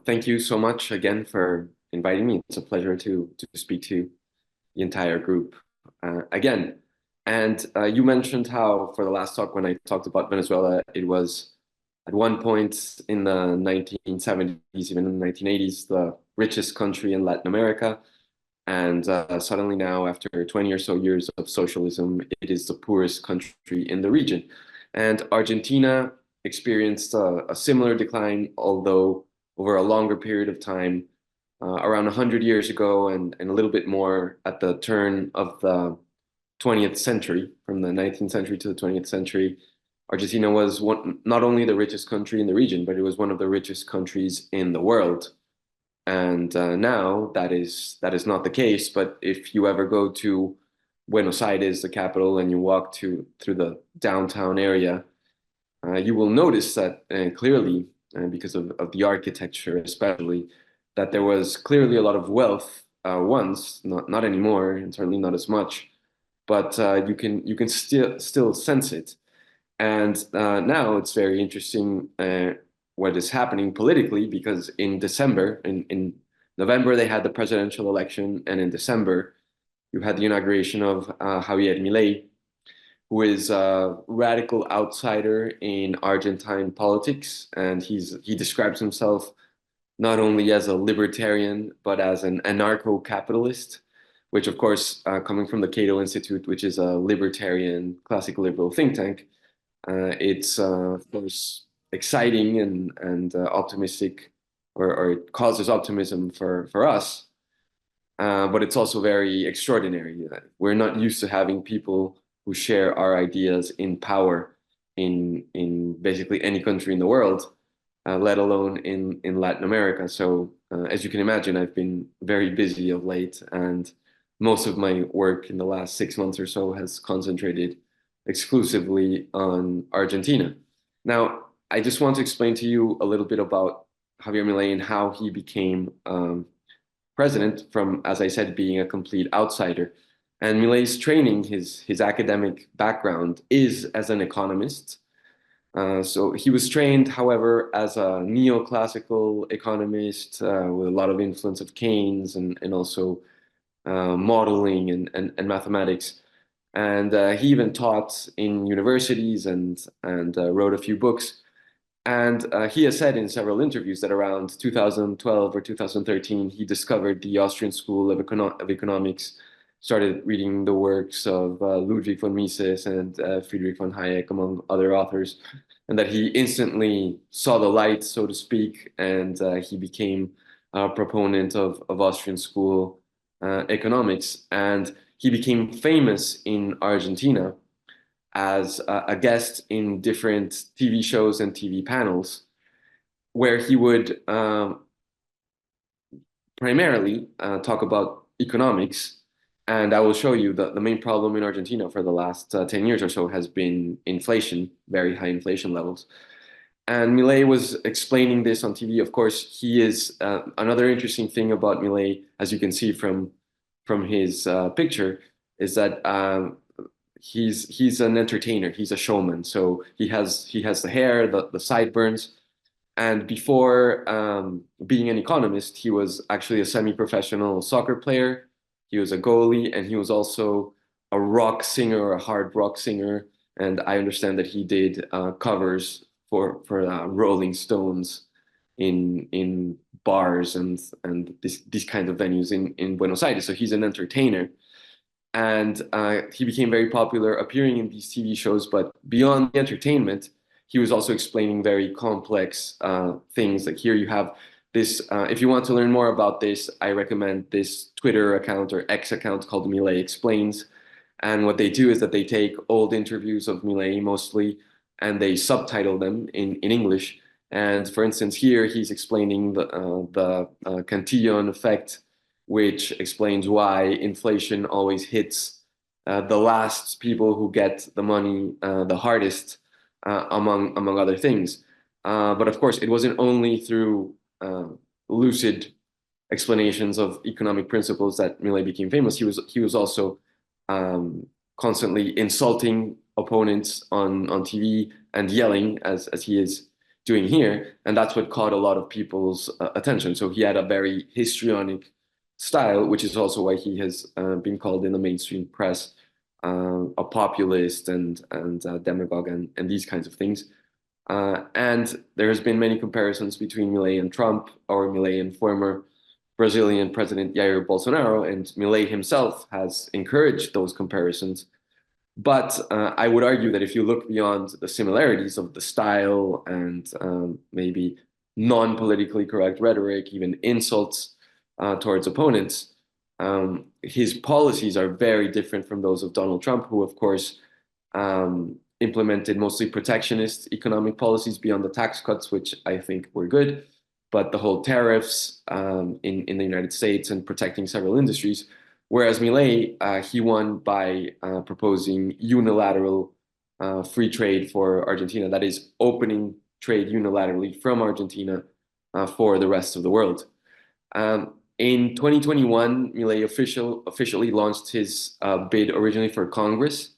thank you so much again for inviting me. It's a pleasure to speak to the entire group again. And you mentioned how for the last talk, when I talked about Venezuela, it was at one point in the 1970s, even in the 1980s, the richest country in Latin America. And suddenly now, after 20 or so years of socialism, it is the poorest country in the region. And Argentina experienced a similar decline, although over a longer period of time, around 100 years ago and a little bit more at the turn of the 20th century, from the 19th century to the 20th century, Argentina was not only the richest country in the region, but it was one of the richest countries in the world. And now that is not the case. But if you ever go to Buenos Aires, the capital, and you walk through the downtown area, you will notice that clearly, because of the architecture especially, that there was clearly a lot of wealth once, not anymore, and certainly not as much, but you can still sense it. And now it's very interesting what is happening politically, because in December, in November, they had the presidential election, and in December, you had the inauguration of Javier Milei, who is a radical outsider in Argentine politics, and he describes himself not only as a libertarian but as an anarcho-capitalist, which, of course, coming from the Cato Institute, which is a libertarian, classical liberal think tank, it's of course exciting and optimistic, or it causes optimism for us. But it's also very extraordinary. We're not used to having people who share our ideas in power in basically any country in the world, let alone in Latin America. So as you can imagine, I've been very busy of late, and most of my work in the last 6 months or so has concentrated exclusively on Argentina. Now, I just want to explain to you a little bit about Javier Milei and how he became president from, as I said, being a complete outsider. And Milei's training, his academic background is as an economist. So he was trained, however, as a neoclassical economist with a lot of influence of Keynes and also modeling and mathematics. And he even taught in universities and wrote a few books. And he has said in several interviews that around 2012 or 2013, he discovered the Austrian School of Economics, started reading the works of Ludwig von Mises and Friedrich von Hayek, among other authors, and that he instantly saw the light, so to speak, and he became a proponent of Austrian School economics. And he became famous in Argentina as a guest in different TV shows and TV panels, where he would primarily talk about economics. And I will show you that the main problem in Argentina for the last 10 years or so has been inflation, very high inflation levels. And Milei was explaining this on TV. Of course, he is another interesting thing about Milei, as you can see from his picture, is that he's an entertainer. He's a showman. So he has the hair, the sideburns, and before being an economist, he was actually a semi-professional soccer player. He was a goalie, and he was also a rock singer or a hard rock singer. And I understand that he did covers for Rolling Stones in bars and these kind of venues in Buenos Aires. So he's an entertainer. And he became very popular appearing in these TV shows. But beyond the entertainment, he was also explaining very complex things. Like here you have this, if you want to learn more about this, I recommend this Twitter account or X account called Milei Explains. And what they do is that they take old interviews of Milei mostly, and they subtitle them in English. And for instance, here he's explaining the Cantillon effect, which explains why inflation always hits the last people who get the money the hardest, among other things. But of course, it wasn't only through lucid explanations of economic principles that Milei became famous. He was also constantly insulting opponents on TV and yelling, as he is doing here, and that's what caught a lot of people's attention. So he had a very histrionic style, which is also why he has been called in the mainstream press a populist and demagogue and these kinds of things. And there has been many comparisons between Milei and Trump, or Milei and former Brazilian President Jair Bolsonaro, and Milei himself has encouraged those comparisons. But I would argue that if you look beyond the similarities of the style and maybe non-politically correct rhetoric, even insults towards opponents, his policies are very different from those of Donald Trump, who, of course, implemented mostly protectionist economic policies beyond the tax cuts, which I think were good. But the whole tariffs in the United States and protecting several industries. Whereas Milei, he won by proposing unilateral free trade for Argentina, that is, opening trade unilaterally from Argentina for the rest of the world. In 2021, Milei officially launched his bid originally for Congress.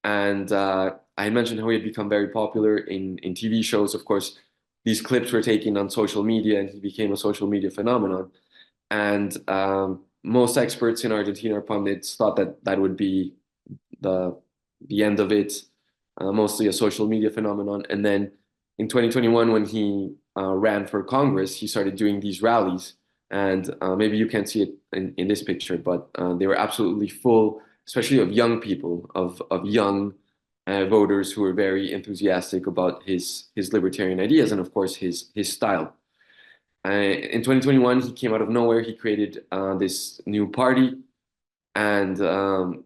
And I mentioned how he had become very popular in TV shows. Of course, these clips were taken on social media, and he became a social media phenomenon. And most experts in Argentina, pundits, thought that that would be the end of it, mostly a social media phenomenon. And then in 2021, when he ran for Congress, he started doing these rallies. And maybe you can't see it in this picture, but they were absolutely full, especially of young people, of young voters who were very enthusiastic about his libertarian ideas and, of course, his style. In 2021, he came out of nowhere. He created this new party, and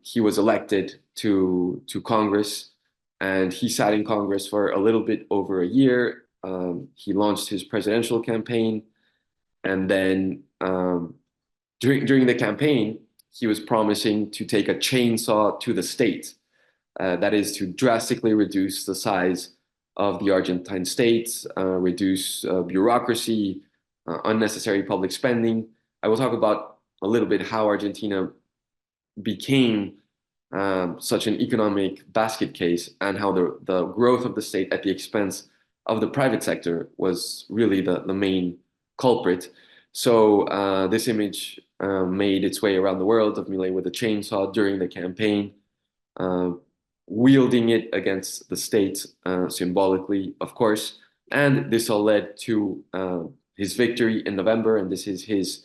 he was elected to Congress. And he sat in Congress for a little bit over a year. He launched his presidential campaign, and then during the campaign, he was promising to take a chainsaw to the state. That is to drastically reduce the size of the Argentine state, reduce bureaucracy, unnecessary public spending. I will talk about a little bit how Argentina became such an economic basket case, and how the growth of the state at the expense of the private sector was really the main culprit. So this image made its way around the world of Milei with a chainsaw during the campaign, wielding it against the state symbolically, of course. And this all led to his victory in November, and this is his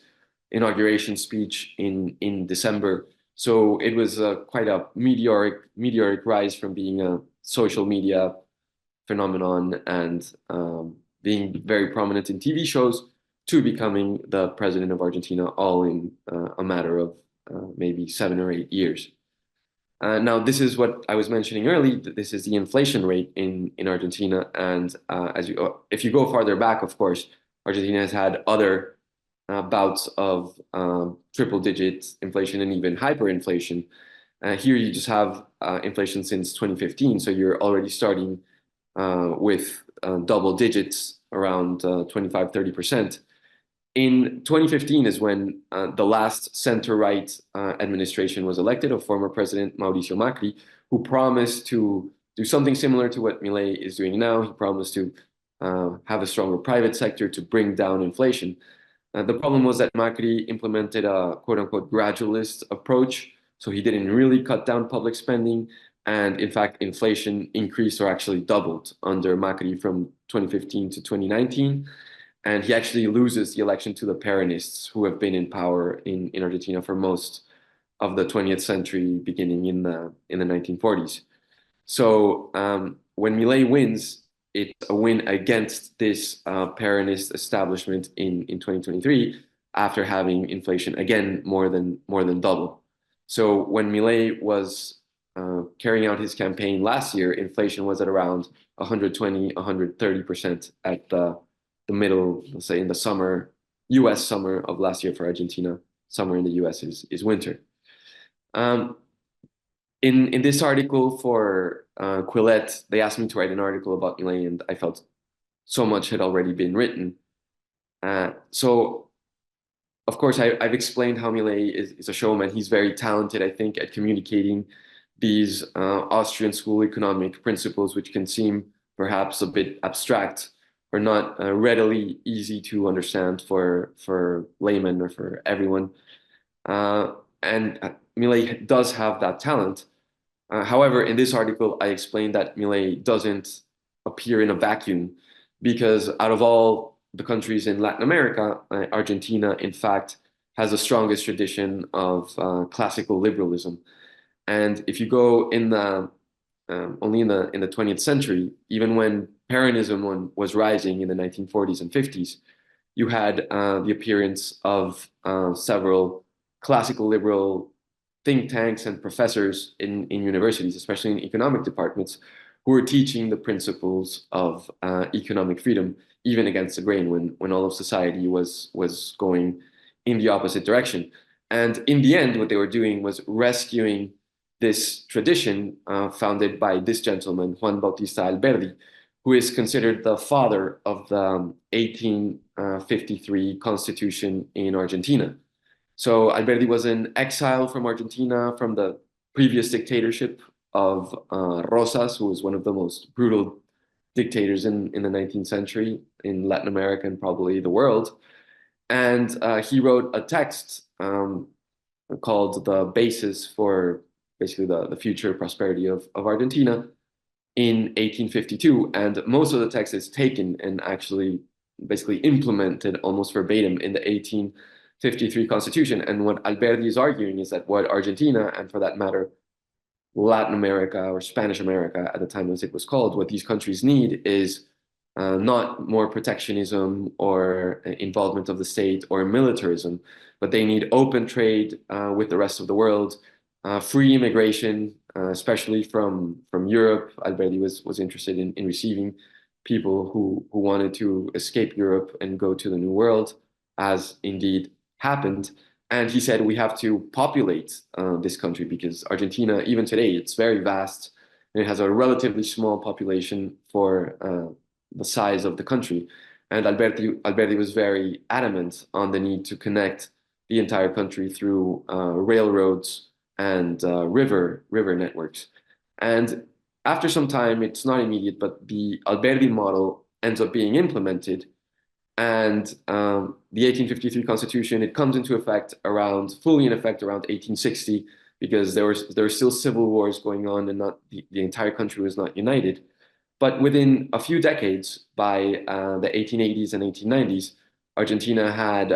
inauguration speech in December. So it was quite a meteoric rise from being a social media phenomenon and being very prominent in TV shows to becoming the president of Argentina, all in a matter of maybe 7 or 8 years. Now, this is what I was mentioning earlier. This is the inflation rate in Argentina, and if you go farther back, of course, Argentina has had other bouts of triple-digit inflation and even hyperinflation. Here, you just have inflation since 2015, so you're already starting with double digits, around 25, 30%. In 2015 is when the last center-right administration was elected of former President Mauricio Macri, who promised to do something similar to what Milei is doing now. He promised to have a stronger private sector to bring down inflation. The problem was that Macri implemented a quote-unquote gradualist approach, so he didn't really cut down public spending, and in fact, inflation increased or actually doubled under Macri from 2015 to 2019. And he actually loses the election to the Peronists, who have been in power in Argentina for most of the 20th century, beginning in the 1940s. So when Milei wins, it's a win against this Peronist establishment in 2023, after having inflation again more than double. So when Milei was carrying out his campaign last year, inflation was at around 120, 130% at the middle, let's say in the summer, US summer of last year for Argentina. Summer in the US is winter. In this article for Quillette, they asked me to write an article about Milei, and I felt so much had already been written. So, of course, I've explained how Milei is a showman. He's very talented, I think, at communicating these Austrian school economic principles, which can seem perhaps a bit abstract or not readily easy to understand for laymen or for everyone. And Milei does have that talent. However, in this article, I explained that Milei doesn't appear in a vacuum because out of all the countries in Latin America, Argentina, in fact, has the strongest tradition of classical liberalism. And if you go in the only in the 20th century, even when Peronism was rising in the 1940s and 50s, you had the appearance of several classical liberal think tanks and professors in universities, especially in economic departments, who were teaching the principles of economic freedom, even against the grain when all of society was going in the opposite direction. And in the end, what they were doing was rescuing this tradition founded by this gentleman, Juan Bautista Alberdi, who is considered the father of the 1853 constitution in Argentina. So Alberti was in exile from Argentina from the previous dictatorship of Rosas, who was one of the most brutal dictators in the 19th century in Latin America and probably the world. And he wrote a text called The Basis for basically the future prosperity of Argentina in 1852. And most of the text is taken and actually basically implemented almost verbatim in the 1853 Constitution. And what Alberti is arguing is that what Argentina, and for that matter, Latin America or Spanish America at the time as it was called, what these countries need is not more protectionism or involvement of the state or militarism, but they need open trade with the rest of the world, free immigration, especially from Europe. Alberti was interested in receiving people who wanted to escape Europe and go to the New World, as indeed happened. And he said we have to populate this country because Argentina, even today, it's very vast and it has a relatively small population for the size of the country. And Alberti was very adamant on the need to connect the entire country through railroads and river networks. And after some time, it's not immediate, but the Alberti model ends up being implemented. And the 1853 Constitution, it comes into effect fully in effect around 1860, because there were still civil wars going on and not the entire country was not united. But within a few decades, by the 1880s and 1890s, Argentina had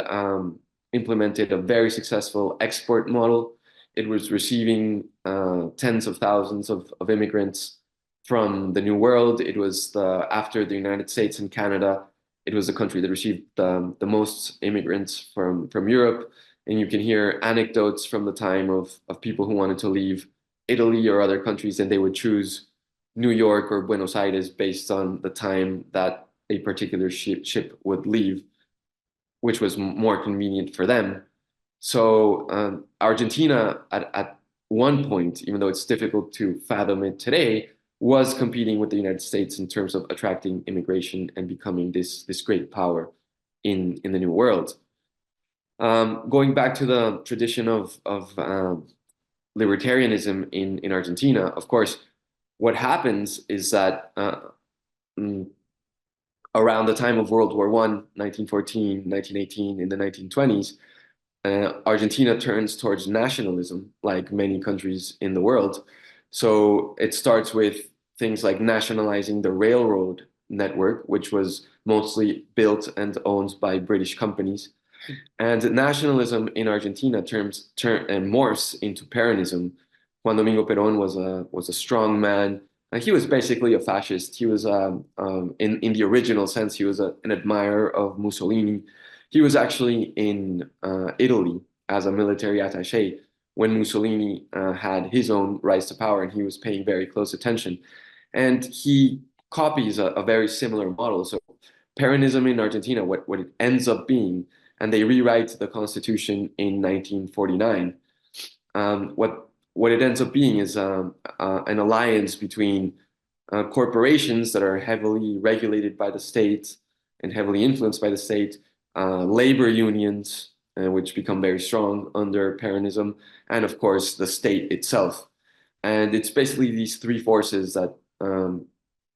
implemented a very successful export model. It was receiving tens of thousands of immigrants from the New World. It was after the United States and Canada, it was the country that received the most immigrants from Europe. And you can hear anecdotes from the time of people who wanted to leave Italy or other countries, and they would choose New York or Buenos Aires based on the time that a particular ship would leave, which was more convenient for them. So Argentina, at one point, even though it's difficult to fathom it today, was competing with the United States in terms of attracting immigration and becoming this great power in the New World. Going back to the tradition of libertarianism in Argentina, of course, what happens is that around the time of World War I, 1914, 1918, in the 1920s, Argentina turns towards nationalism, like many countries in the world. So it starts with things like nationalizing the railroad network, which was mostly built and owned by British companies. And nationalism in Argentina morphs into Peronism. Juan Domingo Perón was a strong man, and he was basically a fascist. He was, in the original sense, he was an admirer of Mussolini. He was actually in Italy as a military attaché when Mussolini had his own rise to power, and he was paying very close attention. And he copies a very similar model. So Peronism in Argentina, what it ends up being, and they rewrite the constitution in 1949. What it ends up being is an alliance between corporations that are heavily regulated by the state and heavily influenced by the state, labor unions, which become very strong under Peronism, and of course the state itself. And it's basically these three forces that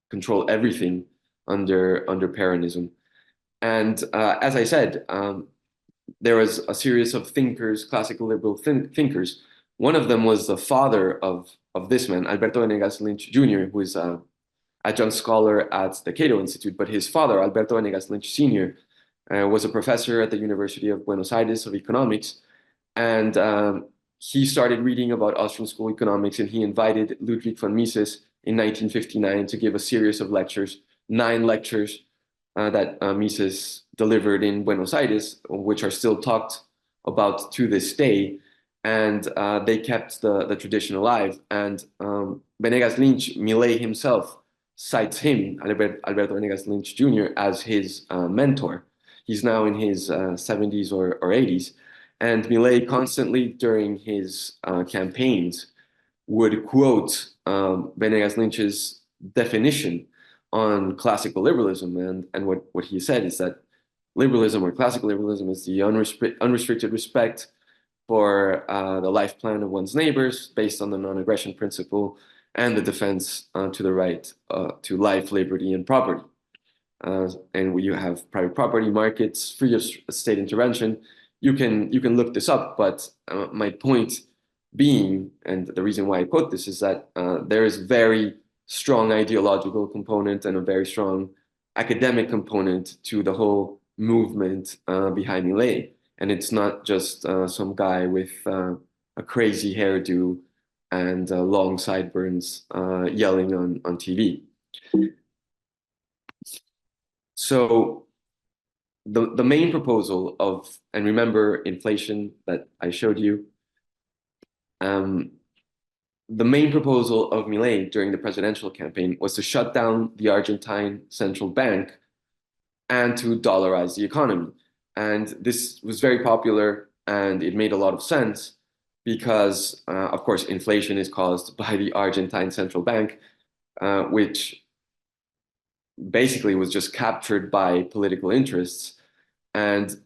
control everything under Peronism. And as I said, there was a series of thinkers, classical liberal thinkers. One of them was the father of this man, Alberto Venegas Lynch Jr., who is an adjunct scholar at the Cato Institute. But his father, Alberto Venegas Lynch Sr., was a professor at the University of Buenos Aires of economics. And he started reading about Austrian school economics, and he invited Ludwig von Mises in 1959 to give a series of lectures, 9 lectures that Mises delivered in Buenos Aires, which are still talked about to this day. And they kept the tradition alive. And Venegas Lynch, Milei himself, cites him, Alberto Venegas Lynch Jr., as his mentor. He's now in his 70s or 80s. And Milei constantly during his campaigns would quote Venegas Lynch's definition on classical liberalism. And what he said is that liberalism or classical liberalism is the unrestricted respect for the life plan of one's neighbors based on the non-aggression principle and the defense to the right to life, liberty, and property. And you have private property markets, free of state intervention. You can look this up, but my point being, and the reason why I quote this, is that there is very strong ideological component and a very strong academic component to the whole movement behind Milei. And it's not just some guy with a crazy hairdo and long sideburns yelling on TV. So the main proposal of, and remember inflation that I showed you, the main proposal of Milei during the presidential campaign was to shut down the Argentine central bank and to dollarize the economy. And this was very popular and it made a lot of sense because, of course, inflation is caused by the Argentine central bank, which basically was just captured by political interests. And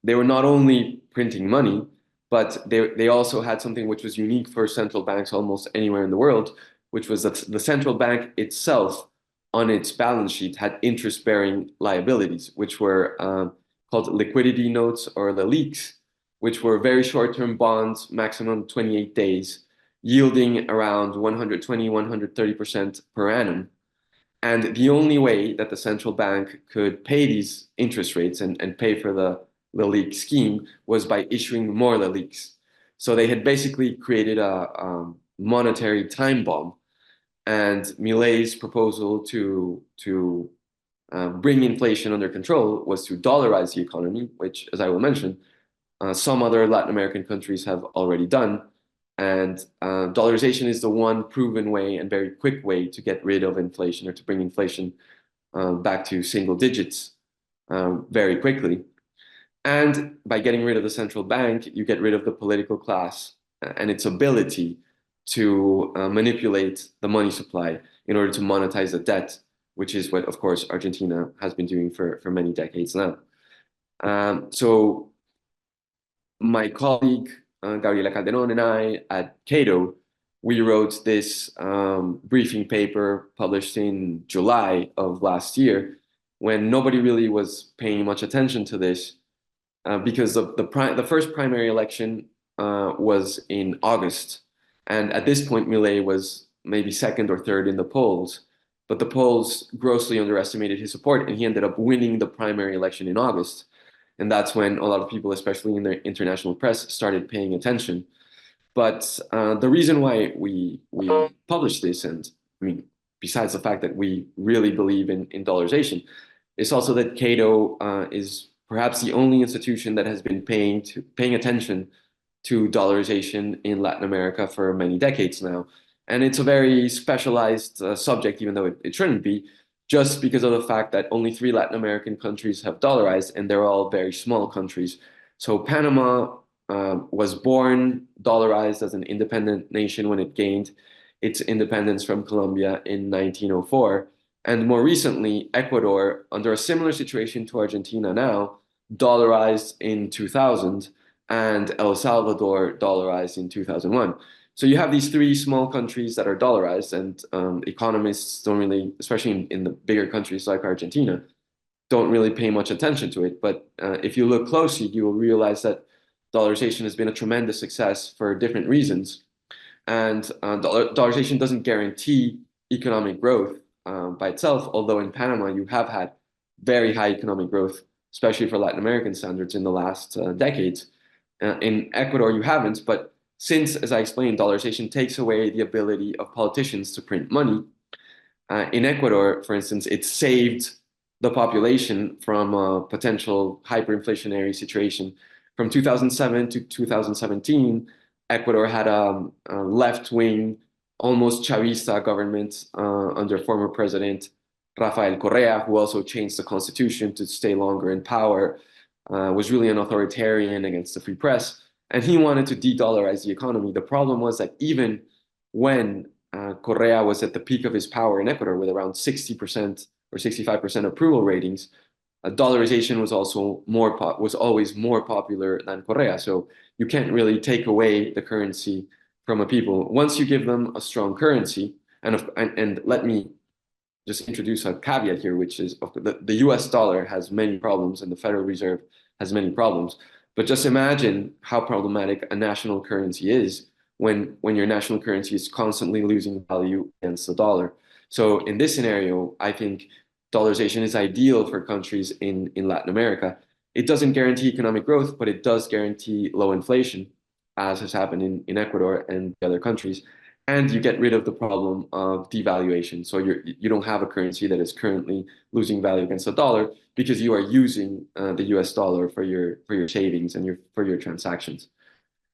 they were not only printing money, but they also had something which was unique for central banks almost anywhere in the world, which was that the central bank itself on its balance sheet had interest-bearing liabilities, which were called liquidity notes or the LELIQs, which were very short-term bonds, maximum 28 days, yielding around 120, 130% per annum. And the only way that the central bank could pay these interest rates and pay for the LELIQ scheme was by issuing more LELIQs. So they had basically created a monetary time bomb. And Milei's proposal to bring inflation under control was to dollarize the economy, which, as I will mention, some other Latin American countries have already done. And dollarization is the one proven way and very quick way to get rid of inflation or to bring inflation back to single digits very quickly. And by getting rid of the central bank, you get rid of the political class and its ability to manipulate the money supply in order to monetize the debt, which is what, of course, Argentina has been doing for many decades now. So my colleague, Gabriela Calderon, and I at Cato, we wrote this briefing paper published in July of last year when nobody really was paying much attention to this because the first primary election was in August. And at this point, Milei was maybe second or third in the polls, but the polls grossly underestimated his support, and he ended up winning the primary election in August. And that's when a lot of people, especially in the international press, started paying attention. But the reason why we published this, and I mean, besides the fact that we really believe in dollarization, is also that Cato is perhaps the only institution that has been paying attention to dollarization in Latin America for many decades now. And it's a very specialized subject, even though it shouldn't be, just because of the fact that only 3 Latin American countries have dollarized, and they're all very small countries. So Panama was born dollarized as an independent nation when it gained its independence from Colombia in 1904. And more recently, Ecuador, under a similar situation to Argentina now, dollarized in 2000, and El Salvador dollarized in 2001. So you have these three small countries that are dollarized, and economists don't really, especially in the bigger countries like Argentina, don't really pay much attention to it. But if you look closely, you will realize that dollarization has been a tremendous success for different reasons. And dollarization doesn't guarantee economic growth by itself, although in Panama you have had very high economic growth, especially for Latin American standards in the last decades. In Ecuador, you haven't, but since, as I explained, dollarization takes away the ability of politicians to print money, in Ecuador, for instance, it saved the population from a potential hyperinflationary situation. From 2007 to 2017, Ecuador had a left-wing, almost Chavista government under former President Rafael Correa, who also changed the constitution to stay longer in power, was really an authoritarian against the free press, and he wanted to de-dollarize the economy. The problem was that even when Correa was at the peak of his power in Ecuador with around 60% or 65% approval ratings, dollarization was also was always more popular than Correa. So you can't really take away the currency from a people. Once you give them a strong currency, and let me just introduce a caveat here, which is the US dollar has many problems and the Federal Reserve has many problems. But just imagine how problematic a national currency is when your national currency is constantly losing value against the dollar. So in this scenario, I think dollarization is ideal for countries in Latin America. It doesn't guarantee economic growth, but it does guarantee low inflation, as has happened in Ecuador and the other countries. And you get rid of the problem of devaluation. So you don't have a currency that is currently losing value against the dollar because you are using the US dollar for your savings and for your transactions.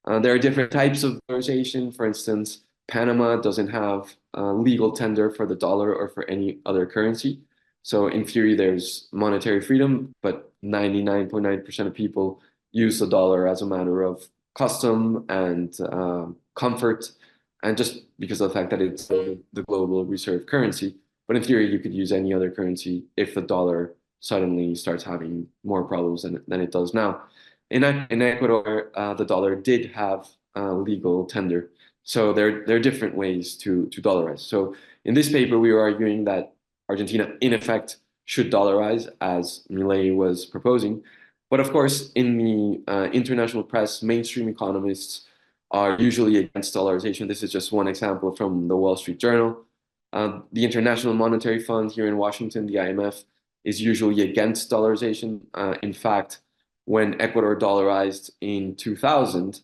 There are different types of dollarization. For instance, Panama doesn't have legal tender for the dollar or for any other currency. So in theory, there's monetary freedom, but 99.9% of people use the dollar as a matter of custom and comfort, and just because of the fact that it's the global reserve currency. But in theory, you could use any other currency if the dollar suddenly starts having more problems than it does now. In Ecuador, the dollar did have legal tender. So there are different ways to dollarize. So in this paper, we were arguing that Argentina, in effect, should dollarize, as Milei was proposing. But of course, in the international press, mainstream economists are usually against dollarization. This is just one example from the Wall Street Journal. The International Monetary Fund here in Washington, the IMF, is usually against dollarization. In fact, when Ecuador dollarized in 2000,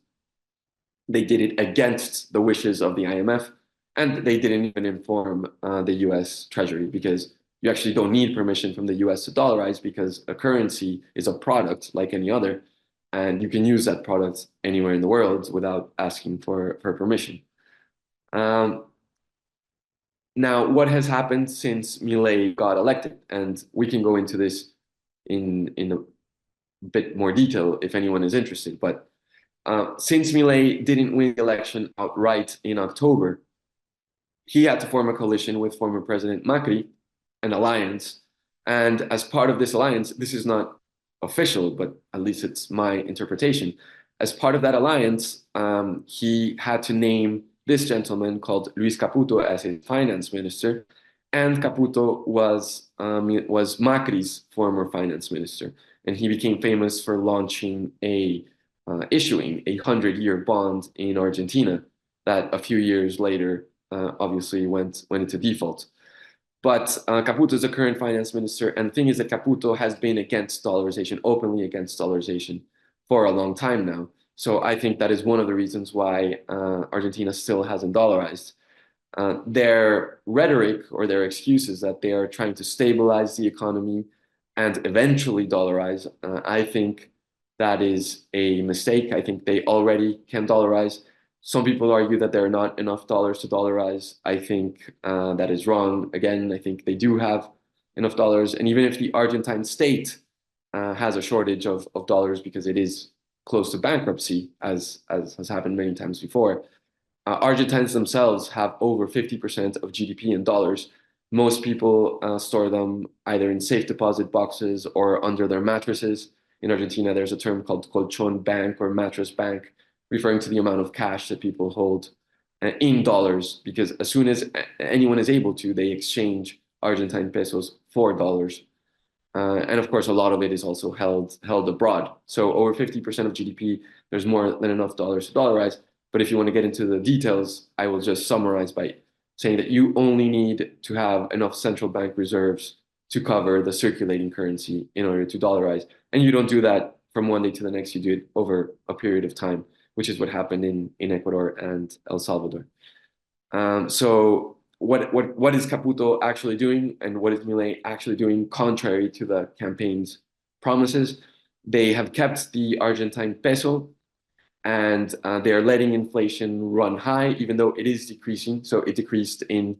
they did it against the wishes of the IMF, and they didn't even inform the US Treasury, because you actually don't need permission from the US to dollarize, because a currency is a product like any other, and you can use that product anywhere in the world without asking for permission. Now, what has happened since Milei got elected? And we can go into this in a bit more detail if anyone is interested. But since Milei didn't win the election outright in October, he had to form a coalition with former President Macri, an alliance. And as part of this alliance, this is not official, but at least it's my interpretation. As part of that alliance, he had to name this gentleman called Luis Caputo as his finance minister, and Caputo was Macri's former finance minister, and he became famous for launching issuing a 100-year bond in Argentina that a few years later obviously went into default. But Caputo is the current finance minister, and the thing is that Caputo has been against dollarization, openly against dollarization, for a long time now. So I think that is one of the reasons why Argentina still hasn't dollarized. Their rhetoric or their excuse is that they are trying to stabilize the economy and eventually dollarize. I think that is a mistake. I think they already can dollarize. Some people argue that there are not enough dollars to dollarize. I think that is wrong. Again, I think they do have enough dollars. And even if the Argentine state has a shortage of dollars because it is close to bankruptcy, as has happened many times before, Argentines themselves have over 50% of GDP in dollars. Most people store them either in safe deposit boxes or under their mattresses. In Argentina, there's a term called colchón bank or mattress bank, referring to the amount of cash that people hold in dollars, because as soon as anyone is able to, they exchange Argentine pesos for dollars. And of course, a lot of it is also held abroad. So over 50% of GDP, there's more than enough dollars to dollarize. But if you want to get into the details, I will just summarize by saying that you only need to have enough central bank reserves to cover the circulating currency in order to dollarize. And you don't do that from one day to the next, you do it over a period of time, which is what happened in Ecuador and El Salvador. So what is Caputo actually doing, and what is Milei actually doing contrary to the campaign's promises? They have kept the Argentine peso, and they are letting inflation run high, even though it is decreasing. So it decreased in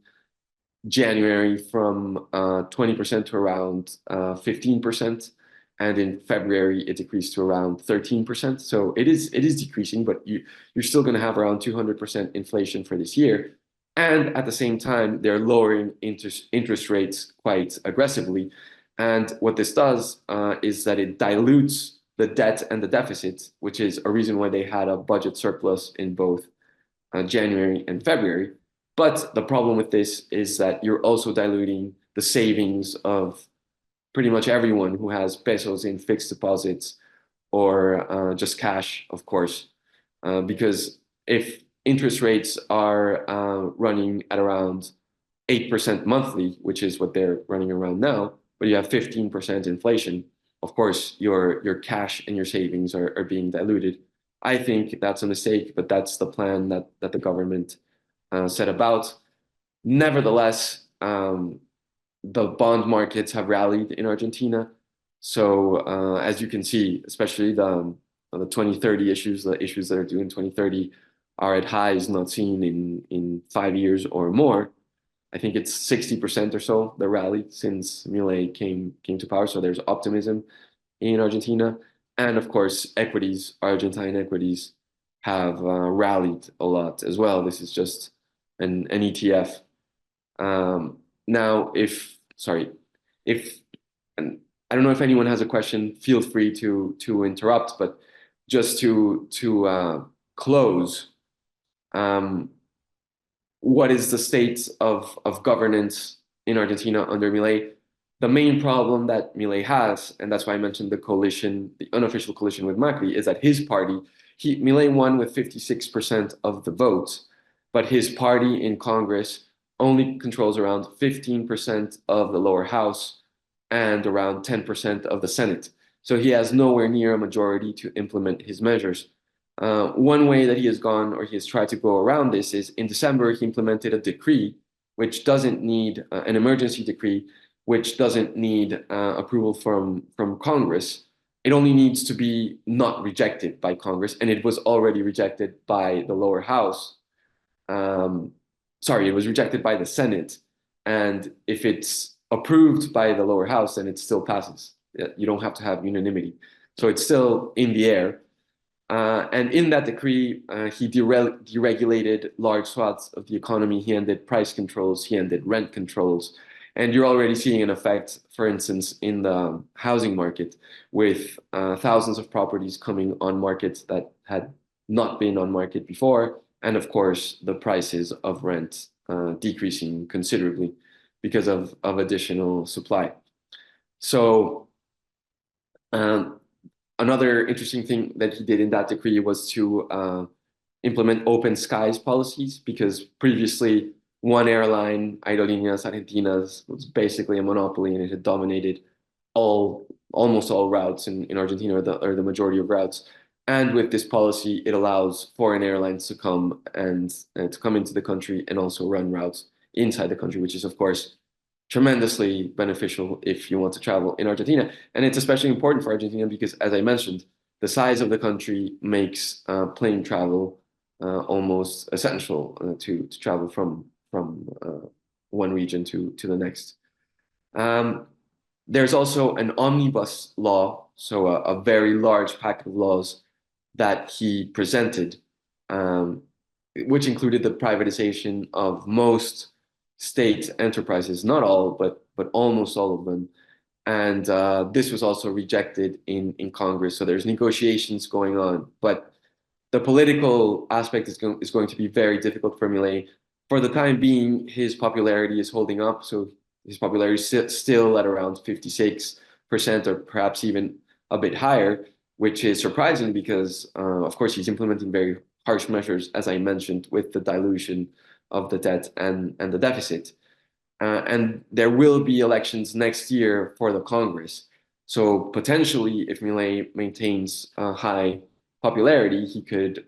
January from 20% to around 15%. And in February, it decreased to around 13%. So it is decreasing, but you're still going to have around 200% inflation for this year. And at the same time, they're lowering interest rates quite aggressively. And what this does is that it dilutes the debt and the deficit, which is a reason why they had a budget surplus in both January and February. But the problem with this is that you're also diluting the savings of pretty much everyone who has pesos in fixed deposits or just cash, of course, because if interest rates are running at around 8% monthly, which is what they're running around now, but you have 15% inflation, of course, your cash and your savings are being diluted. I think that's a mistake, but that's the plan that the government set about. Nevertheless, the bond markets have rallied in Argentina. So as you can see, especially the 2030 issues, the issues that are due in 2030 are at highs not seen in 5 years or more. I think it's 60% or so the rally since Milei came to power. So there's optimism in Argentina. And of course, equities, Argentine equities have rallied a lot as well. This is just an ETF. Now, and I don't know if anyone has a question, feel free to interrupt, but just to close, what is the state of governance in Argentina under Milei? The main problem that Milei has, and that's why I mentioned the coalition, the unofficial coalition with Macri, is that his party, Milei won with 56% of the votes, but his party in Congress only controls around 15% of the lower house and around 10% of the Senate. So he has nowhere near a majority to implement his measures. One way that he has gone, or he has tried to go around this, is in December, he implemented a decree which doesn't need an emergency decree, which doesn't need approval from Congress. It only needs to be not rejected by Congress, and it was already rejected by the lower house. Sorry, it was rejected by the Senate. And if it's approved by the lower house, then it still passes. You don't have to have unanimity. So it's still in the air. And in that decree, he deregulated large swaths of the economy. He ended price controls, he ended rent controls. And you're already seeing an effect, for instance, in the housing market, with thousands of properties coming on markets that had not been on market before. And of course, the prices of rent decreasing considerably because of additional supply. So another interesting thing that he did in that decree was to implement open skies policies, because previously one airline, Aerolíneas Argentinas, was basically a monopoly, and it had dominated almost all routes in Argentina, or the majority of routes. And with this policy, it allows foreign airlines to come into the country and also run routes inside the country, which is, of course, tremendously beneficial if you want to travel in Argentina. And it's especially important for Argentina because, as I mentioned, the size of the country makes plane travel almost essential to travel from one region to the next. There's also an omnibus law, so a very large packet of laws that he presented, which included the privatization of most state enterprises, not all, but almost all of them. And this was also rejected in Congress. So there's negotiations going on. But the political aspect is going to be very difficult for Milei. For the time being, his popularity is holding up. So his popularity is still at around 56% or perhaps even a bit higher, which is surprising because, of course, he's implementing very harsh measures, as I mentioned, with the dilution of the debt and the deficit. And there will be elections next year for the Congress. So potentially, if Milei maintains a high popularity, he could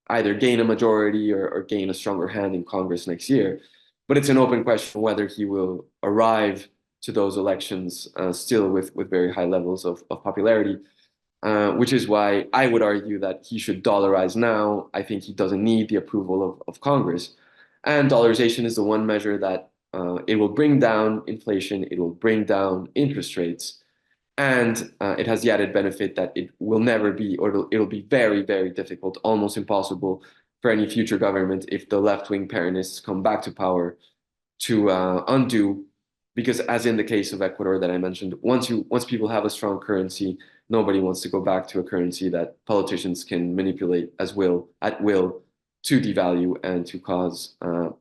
either gain a majority or gain a stronger hand in Congress next year. But it's an open question whether he will arrive to those elections still with very high levels of popularity, which is why I would argue that he should dollarize now. I think he doesn't need the approval of Congress. And dollarization is the one measure that it will bring down inflation, it will bring down interest rates, and it has the added benefit that it will never be, or it'll be very, very difficult, almost impossible for any future government if the left-wing Peronists come back to power to undo, because as in the case of Ecuador that I mentioned, once people have a strong currency, nobody wants to go back to a currency that politicians can manipulate at will to devalue and to cause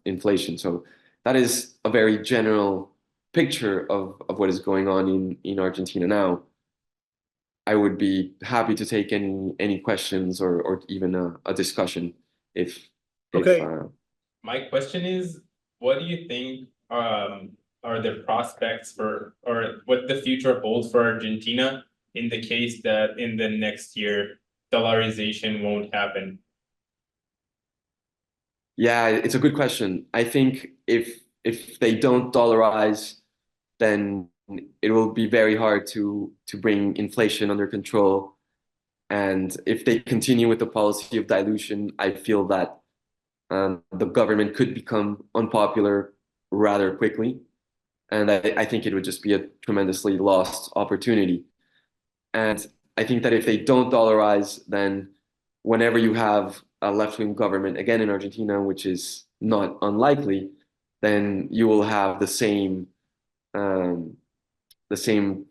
inflation. So that is a very general picture of what is going on in Argentina now. I would be happy to take any questions or even a discussion if Okay. My question is, what do you think are the prospects for, or what the future holds for Argentina in the case that in the next year dollarization won't happen? Yeah, it's a good question. I think if they don't dollarize, then it will be very hard to bring inflation under control. And if they continue with the policy of dilution, I feel that the government could become unpopular rather quickly. And I think it would just be a tremendously lost opportunity. And I think that if they don't dollarize, then whenever you have a left-wing government, again in Argentina, which is not unlikely, then you will have the same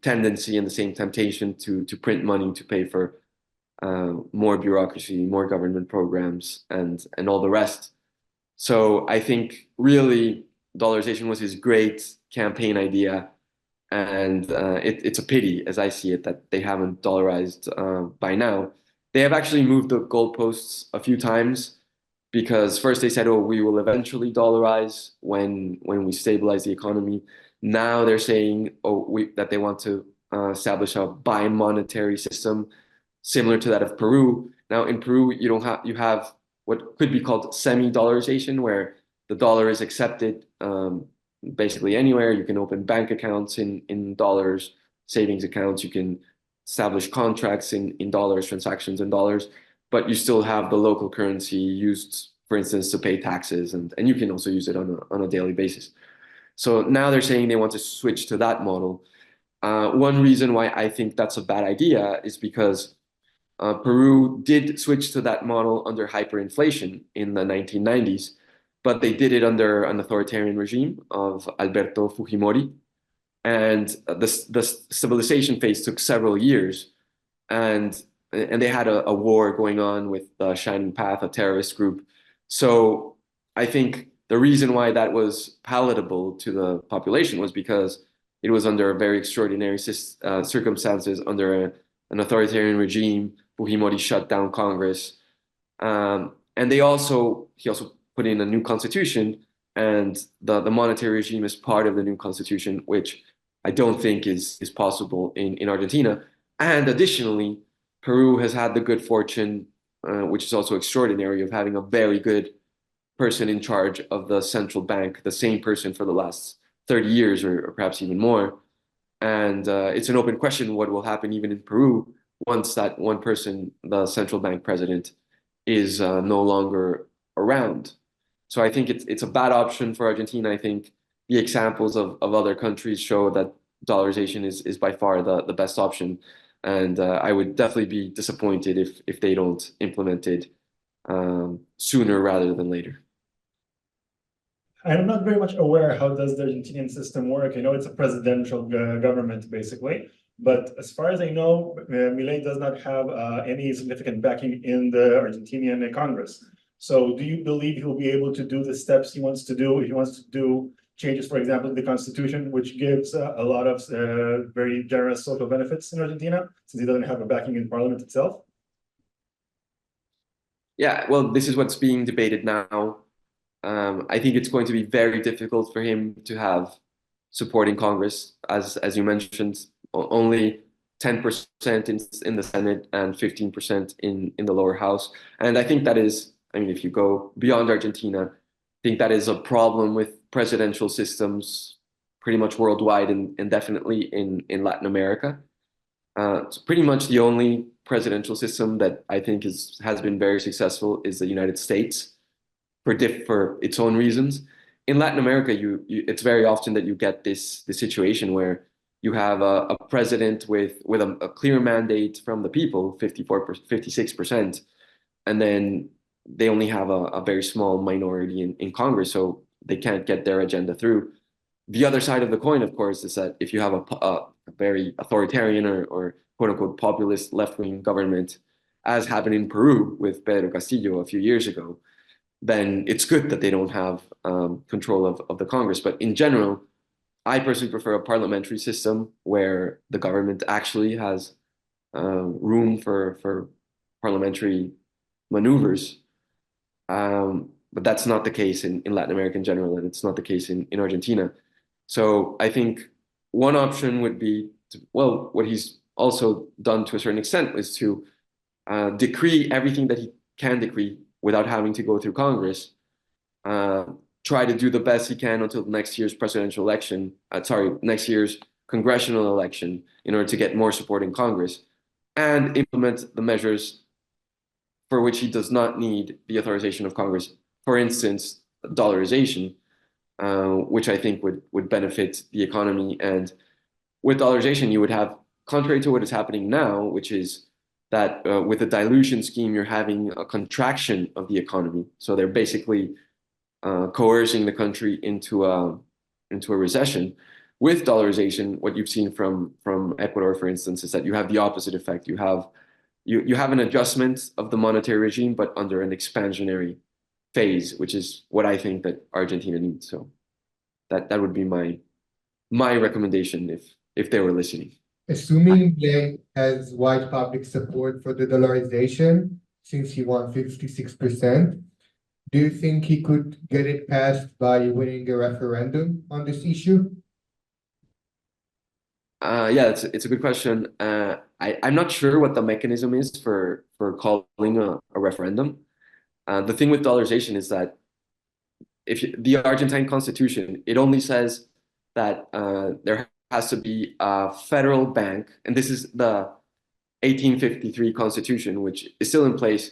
tendency and the same temptation to print money to pay for more bureaucracy, more government programs, and all the rest. So I think really dollarization was his great campaign idea, and it's a pity, as I see it, that they haven't dollarized by now. They have actually moved the goalposts a few times because first they said, "Oh, we will eventually dollarize when we stabilize the economy." Now they're saying, that they want to establish a bi-monetary system similar to that of Peru. Now in Peru, you have what could be called semi-dollarization, where the dollar is accepted basically anywhere. You can open bank accounts in dollars, savings accounts. You can establish contracts in dollars, transactions in dollars, but you still have the local currency used, for instance, to pay taxes, and you can also use it on a daily basis. So now they're saying they want to switch to that model. One reason why I think that's a bad idea is because Peru did switch to that model under hyperinflation in the 1990s, but they did it under an authoritarian regime of Alberto Fujimori. And the stabilization phase took several years. And they had a war going on with Shining Path, a terrorist group. So I think the reason why that was palatable to the population was because it was under very extraordinary circumstances, under an authoritarian regime. Fujimori shut down Congress. And he also put in a new constitution, and the monetary regime is part of the new constitution, which I don't think is possible in Argentina. And additionally, Peru has had the good fortune, which is also extraordinary, of having a very good person in charge of the central bank, the same person for the last 30 years or perhaps even more. And it's an open question what will happen even in Peru once that one person, the central bank president, is no longer around. So I think it's a bad option for Argentina. I think the examples of other countries show that dollarization is by far the best option. And I would definitely be disappointed if they don't implement it sooner rather than later. I'm not very much aware how does the Argentinian system work. I know it's a presidential government, basically. But as far as I know, Milei does not have any significant backing in the Argentinian Congress. So do you believe he'll be able to do the steps he wants to do? If he wants to do changes, for example, in the constitution, which gives a lot of very generous social benefits in Argentina, since he doesn't have a backing in parliament itself? Yeah, well, this is what's being debated now. I think it's going to be very difficult for him to have support in Congress, as you mentioned, only 10% in the Senate and 15% in the lower house. And I think that is, I mean, if you go beyond Argentina, I think that is a problem with presidential systems pretty much worldwide and definitely in Latin America. It's pretty much the only presidential system that I think has been very successful is the United States for its own reasons. In Latin America, it's very often that you get this situation where you have a president with a clear mandate from the people, 56%, and then they only have a very small minority in Congress, so they can't get their agenda through. The other side of the coin, of course, is that if you have a very authoritarian or quote unquote populist left-wing government, as happened in Peru with Pedro Castillo a few years ago, then it's good that they don't have control of the Congress. But in general, I personally prefer a parliamentary system where the government actually has room for parliamentary maneuvers. But that's not the case in Latin America in general, and it's not the case in Argentina. So I think one option would be, well, what he's also done to a certain extent is to decree everything that he can decree without having to go through Congress, try to do the best he can until next year's presidential election, next year's congressional election in order to get more support in Congress, and implement the measures for which he does not need the authorization of Congress. For instance, dollarization, which I think would benefit the economy. And with dollarization, you would have, contrary to what is happening now, which is that with the dilution scheme, you're having a contraction of the economy. So they're basically coercing the country into a recession. With dollarization, what you've seen from Ecuador, for instance, is that you have the opposite effect. You have an adjustment of the monetary regime, but under an expansionary phase, which is what I think that Argentina needs. So that would be my recommendation if they were listening. Assuming Milei has wide public support for the dollarization, since he won 56%, do you think he could get it passed by winning a referendum on this issue? Yeah, it's a good question. I'm not sure what the mechanism is for calling a referendum. The thing with dollarization is that the Argentine constitution, it only says that there has to be a federal bank, and this is the 1853 constitution, which is still in place.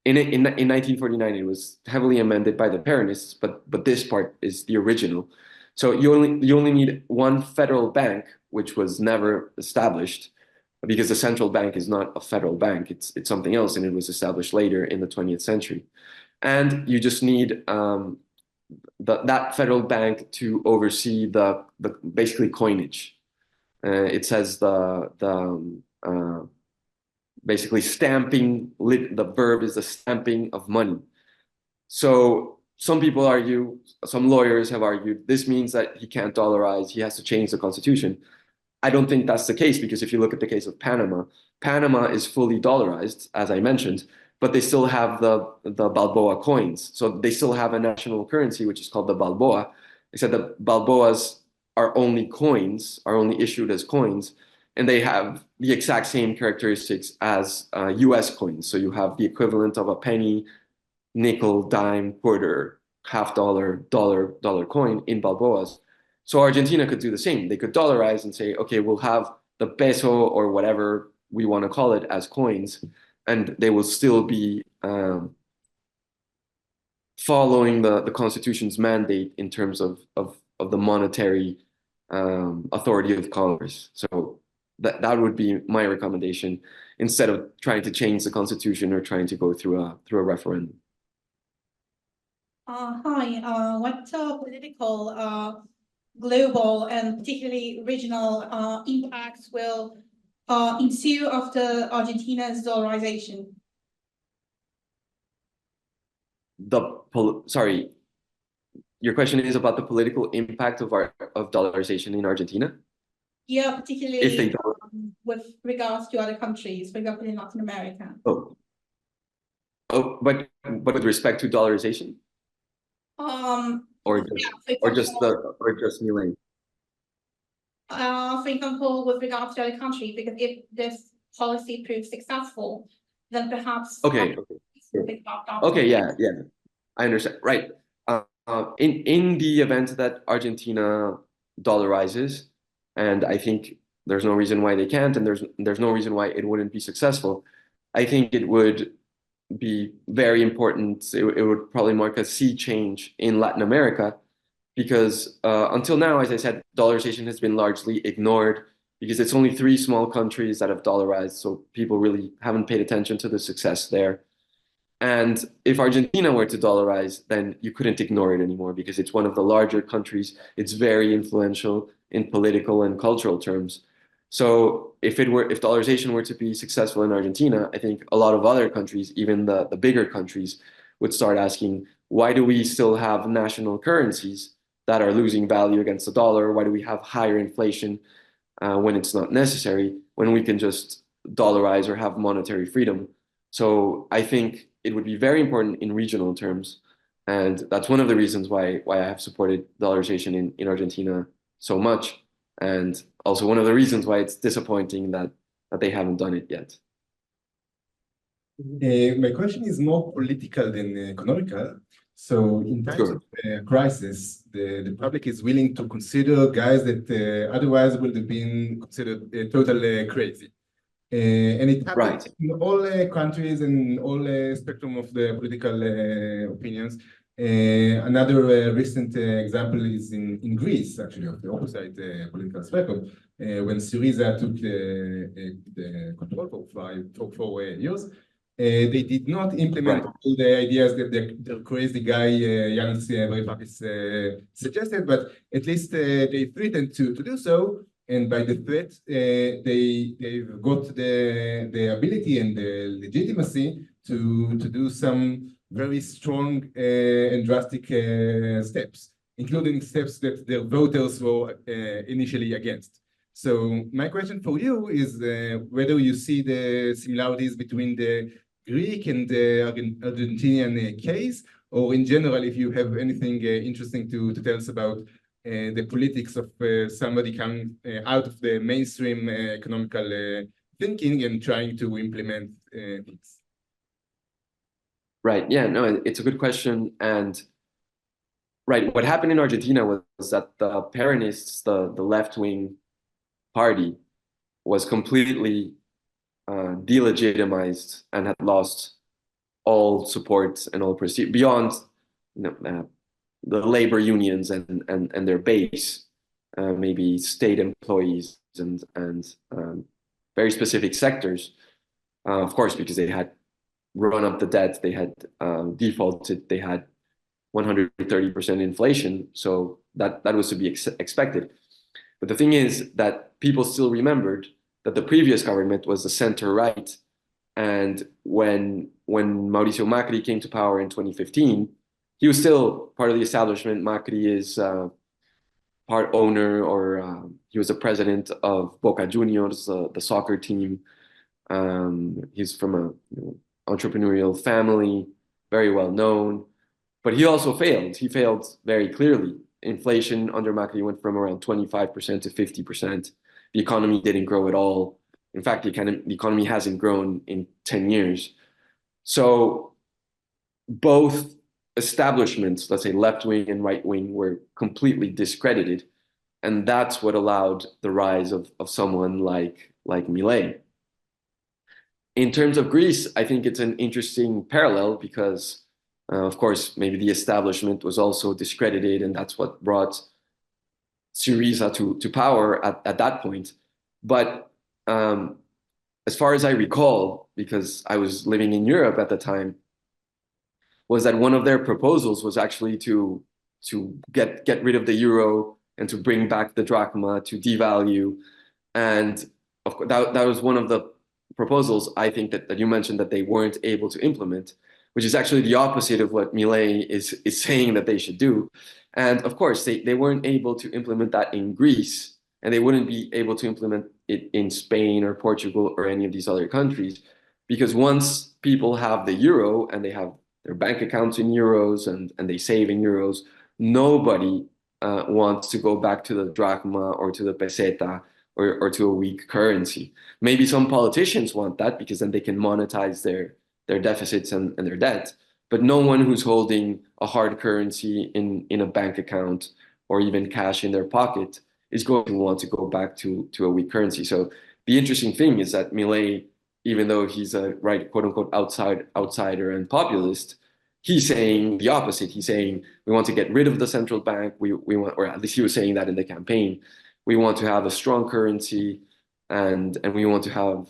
In 1949, it was heavily amended by the Peronists, but this part is the original. So you only need one federal bank, which was never established, because the central bank is not a federal bank; it's something else, and it was established later in the 20th century. And you just need that federal bank to oversee the basically coinage. It says basically stamping, the verb is the stamping of money. So some people argue, some lawyers have argued, this means that he can't dollarize, he has to change the constitution. I don't think that's the case, because if you look at the case of Panama, Panama is fully dollarized, as I mentioned, but they still have the Balboa coins. So they still have a national currency, which is called the Balboa, except that Balboas are only coins, are only issued as coins, and they have the exact same characteristics as US coins. So you have the equivalent of a penny, nickel, dime, quarter, half dollar, dollar coin in Balboas. So Argentina could do the same. They could dollarize and say, okay, we'll have the peso or whatever we want to call it as coins, and they will still be following the Constitution's mandate in terms of the monetary authority of Congress. So that would be my recommendation, instead of trying to change the Constitution or trying to go through a referendum. Hi, what political global and particularly regional impacts will ensue after Argentina's dollarization? Sorry, your question is about the political impact of dollarization in Argentina? Yeah, If particularly they don't. with regards to other countries, for example, in Latin America. But with respect to dollarization, or Yeah, or just Milei? For example, with regards to other countries, because if this policy proves successful, then perhaps Okay. Okay, yeah, I understand. Right. In the event that Argentina dollarizes, and I think there's no reason why they can't, and there's no reason why it wouldn't be successful. I think it would be very important. It would probably mark a sea change in Latin America because until now, as I said, dollarization has been largely ignored because it's only three small countries that have dollarized, so people really haven't paid attention to the success there. And if Argentina were to dollarize, then you couldn't ignore it anymore because it's one of the larger countries. It's very influential in political and cultural terms. So if dollarization were to be successful in Argentina, I think a lot of other countries, even the bigger countries, would start asking, why do we still have national currencies that are losing value against the dollar? Why do we have higher inflation when it's not necessary, when we can just dollarize or have monetary freedom? So I think it would be very important in regional terms. And that's one of the reasons why I have supported dollarization in Argentina so much. And also one of the reasons why it's disappointing that they haven't done it yet. My question is more political than economical. So in times Sure. of crisis, the public is willing to consider guys that otherwise would have been considered totally crazy. And it happens Right. in all countries and all spectrum of the political opinions. Another recent example is in Greece, actually, of the opposite political spectrum, when Syriza took the control for 4 years. They did not implement all the ideas that the crazy guy Yanis Varoufakis suggested, but at least they threatened to do so. And by the threat, they've got the ability and the legitimacy to do some very strong and drastic steps, including steps that their voters were initially against. So my question for you is whether you see the similarities between the Greek and the Argentinian case, or in general, if you have anything interesting to tell us about the politics of somebody coming out of the mainstream economical thinking and trying to implement things. Right. Yeah, no, it's a good question. And right, what happened in Argentina was that the Peronists, the left-wing party, was completely delegitimized and had lost all support and all prestige beyond the labor unions and their base, maybe state employees and very specific sectors, of course, because they had run up the debt, they had defaulted, they had 130% inflation, so that was to be expected. But the thing is that people still remembered that the previous government was the center right, and when Mauricio Macri came to power in 2015, he was still part of the establishment. Macri is part owner, or he was the president of Boca Juniors, the soccer team. He's from a entrepreneurial family, very well known, but he also failed. He failed very clearly. Inflation under Macri went from around 25% to 50%. The economy didn't grow at all. In fact, the economy hasn't grown in 10 years. So both establishments, let's say left wing and right wing, were completely discredited. And that's what allowed the rise of someone like Milei. In terms of Greece, I think it's an interesting parallel because, of course, maybe the establishment was also discredited, and that's what brought Syriza to power at that point. But as far as I recall, because I was living in Europe at the time, was that one of their proposals was actually to get rid of the euro and to bring back the drachma, to devalue. And of course, that was one of the proposals I think that you mentioned that they weren't able to implement, which is actually the opposite of what Milei is saying that they should do. And of course, they weren't able to implement that in Greece, and they wouldn't be able to implement it in Spain or Portugal or any of these other countries, because once people have the euro and they have their bank accounts in euros and they save in euros, nobody wants to go back to the drachma or to the peseta or to a weak currency. Maybe some politicians want that because then they can monetize their deficits and their debt, but no one who's holding a hard currency in a bank account or even cash in their pocket is going to want to go back to a weak currency. So the interesting thing is that Milei, even though he's a right quote unquote outsider and populist, he's saying the opposite. He's saying we want to get rid of the central bank. We want, or at least he was saying that in the campaign. We want to have a strong currency, and we want to have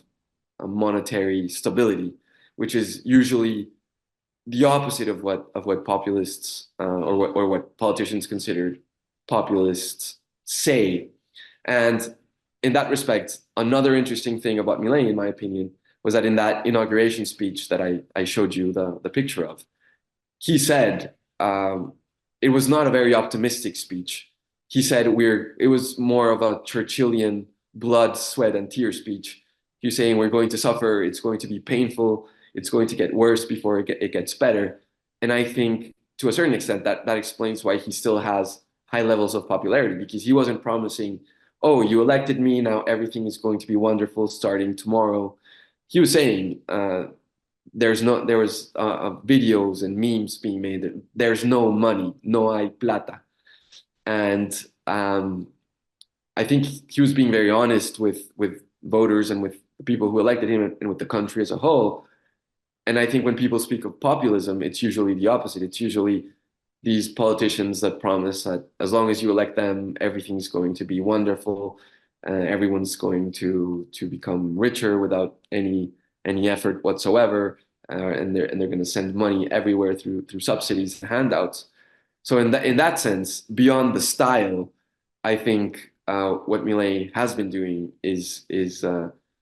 a monetary stability, which is usually the opposite of what populists or what politicians considered populists say. And in that respect, another interesting thing about Milei, in my opinion, was that in that inauguration speech that I showed you the picture of, he said it was not a very optimistic speech. He said it was more of a Churchillian blood, sweat, and tear speech. He was saying we're going to suffer, it's going to be painful, it's going to get worse before it gets better. And I think to a certain extent that explains why he still has high levels of popularity, because he wasn't promising, oh, you elected me, now everything is going to be wonderful starting tomorrow. He was saying there was videos and memes being made that there's no money, no hay plata. And I think he was being very honest with voters and with the people who elected him and with the country as a whole. And I think when people speak of populism, it's usually the opposite. It's usually these politicians that promise that as long as you elect them, everything's going to be wonderful, everyone's going to become richer without any effort whatsoever, and they're going to send money everywhere through subsidies and handouts. So in that sense, beyond the style, I think what Milei has been doing is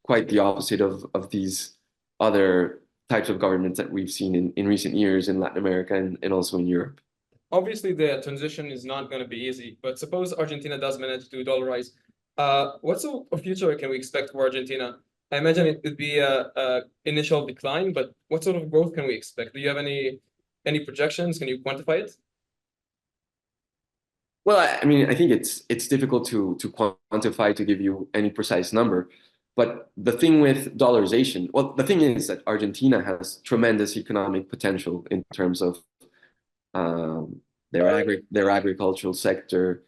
quite the opposite of these other types of governments that we've seen in recent years in Latin America and also in Europe. Obviously, the transition is not going to be easy, but suppose Argentina does manage to dollarize. What sort of future can we expect for Argentina? I imagine it could be a initial decline, but what sort of growth can we expect? Do you have any projections? Can you quantify it? Well, I mean, I think it's difficult to quantify, to give you any precise number. But the thing with dollarization, well, the thing is that Argentina has tremendous economic potential in terms of their agricultural sector.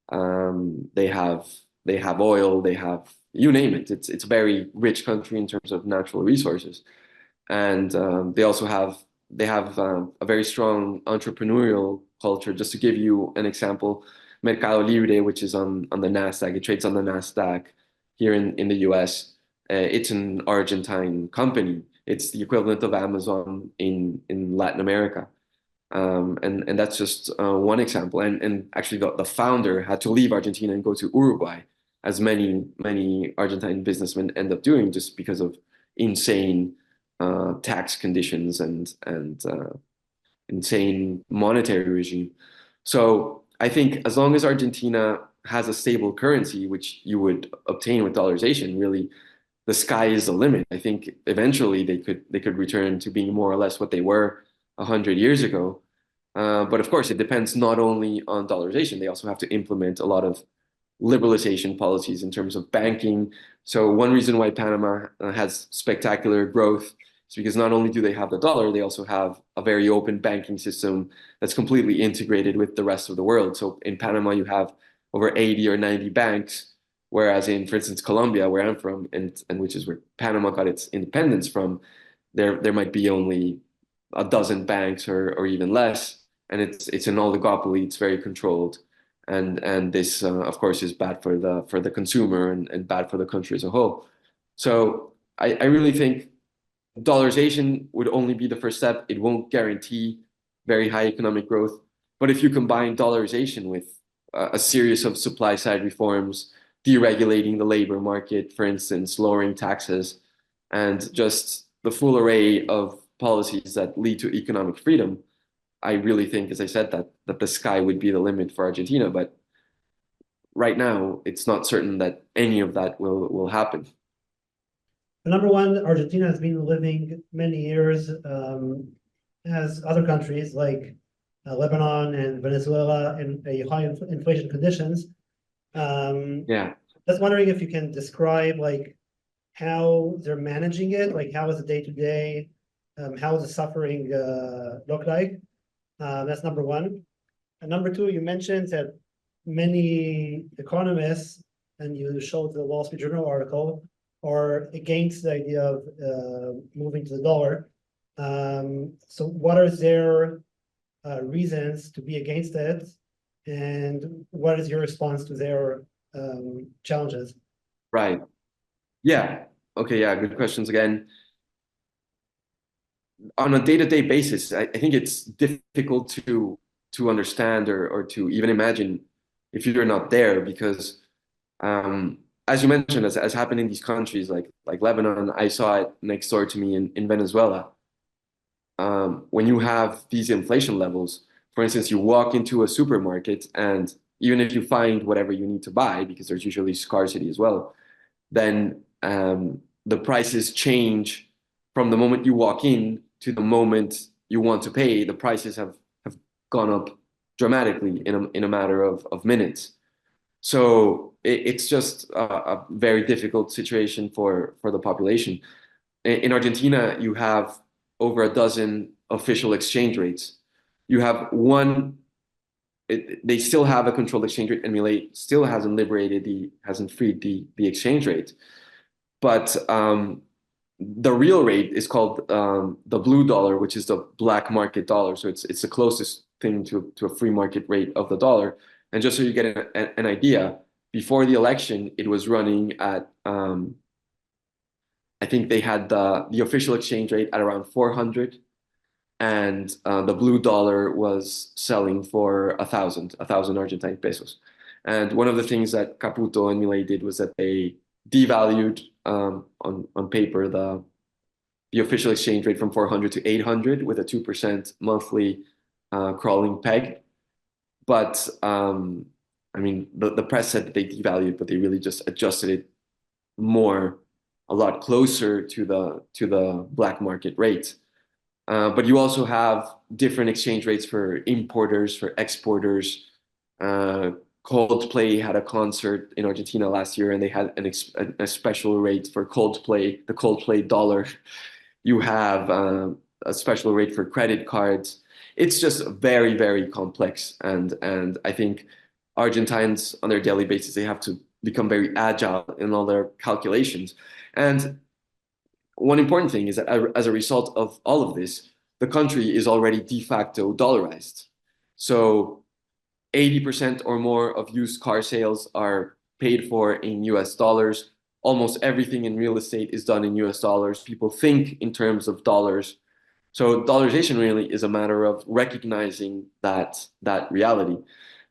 They have oil, they have, you name it. It's a very rich country in terms of natural resources, and they also have a very strong entrepreneurial culture. Just to give you an example, Mercado Libre, which is on the Nasdaq, it trades on the Nasdaq here in the US. It's an Argentine company. It's the equivalent of Amazon in Latin America. And that's just one example. And actually the founder had to leave Argentina and go to Uruguay, as many Argentine businessmen end up doing, just because of insane tax conditions and insane monetary regime. So I think as long as Argentina has a stable currency, which you would obtain with dollarization, really the sky is the limit. I think eventually they could return to being more or less what they were 100 years ago. But of course, it depends not only on dollarization, they also have to implement a lot of liberalization policies in terms of banking. So one reason why Panama has spectacular growth is because not only do they have the dollar, they also have a very open banking system that's completely integrated with the rest of the world. So in Panama, you have over 80 or 90 banks, whereas in, for instance, Colombia, where I'm from, and which is where Panama got its independence from, there might be only a dozen banks or even less, and it's an oligopoly. It's very controlled, and this of course is bad for the consumer and bad for the country as a whole. So I really think dollarization would only be the first step. It won't guarantee very high economic growth, but if you combine dollarization with a series of supply side reforms, deregulating the labor market, for instance, lowering taxes, and just the full array of policies that lead to economic freedom. I really think, as I said, that the sky would be the limit for Argentina, but right now it's not certain that any of that will happen. Number one, Argentina has been living many years as other countries like Lebanon and Venezuela in a high inflation conditions. Yeah. Just wondering if you can describe like how they're managing it, like how is the day to day, how does the suffering look like? That's number one. And number two, you mentioned that many economists, and you showed the Wall Street Journal article, are against the idea of moving to the dollar. So what are their reasons to be against it? And what is your response to their challenges? Right. Yeah. Okay. Yeah. Good questions again. On a day-to-day basis, I think it's difficult to understand or to even imagine if you're not there, because as you mentioned, as happened in these countries like Lebanon, I saw it next door to me in Venezuela. When you have these inflation levels, for instance, you walk into a supermarket and even if you find whatever you need to buy, because there's usually scarcity as well, then the prices change from the moment you walk in to the moment you want to pay. The prices have gone up dramatically in a matter of minutes. So it's just a very difficult situation for the population. In Argentina, you have over a dozen official exchange rates. You have one, they still have a controlled exchange rate, and Milei still hasn't freed the exchange rate. But the real rate is called the blue dollar, which is the black market dollar. So it's the closest thing to a free market rate of the dollar. And just so you get an idea, before the election, it was running at, I think they had the official exchange rate at around 400, and the blue dollar was selling for 1,000 Argentine pesos. And one of the things that Caputo and Milei did was that they devalued on paper the official exchange rate from 400 to 800 with a 2% monthly crawling peg. But I mean, the press said that they devalued, but they really just adjusted it a lot closer to the black market rate. But you also have different exchange rates for importers, for exporters. Coldplay had a concert in Argentina last year, and they had a special rate for Coldplay, the Coldplay dollar. You have a special rate for credit cards. It's just very, very complex, and I think Argentines on their daily basis, they have to become very agile in all their calculations. And one important thing is that as a result of all of this, the country is already de facto dollarized. So 80% or more of used car sales are paid for in US dollars. Almost everything in real estate is done in US dollars. People think in terms of dollars. So dollarization really is a matter of recognizing that reality.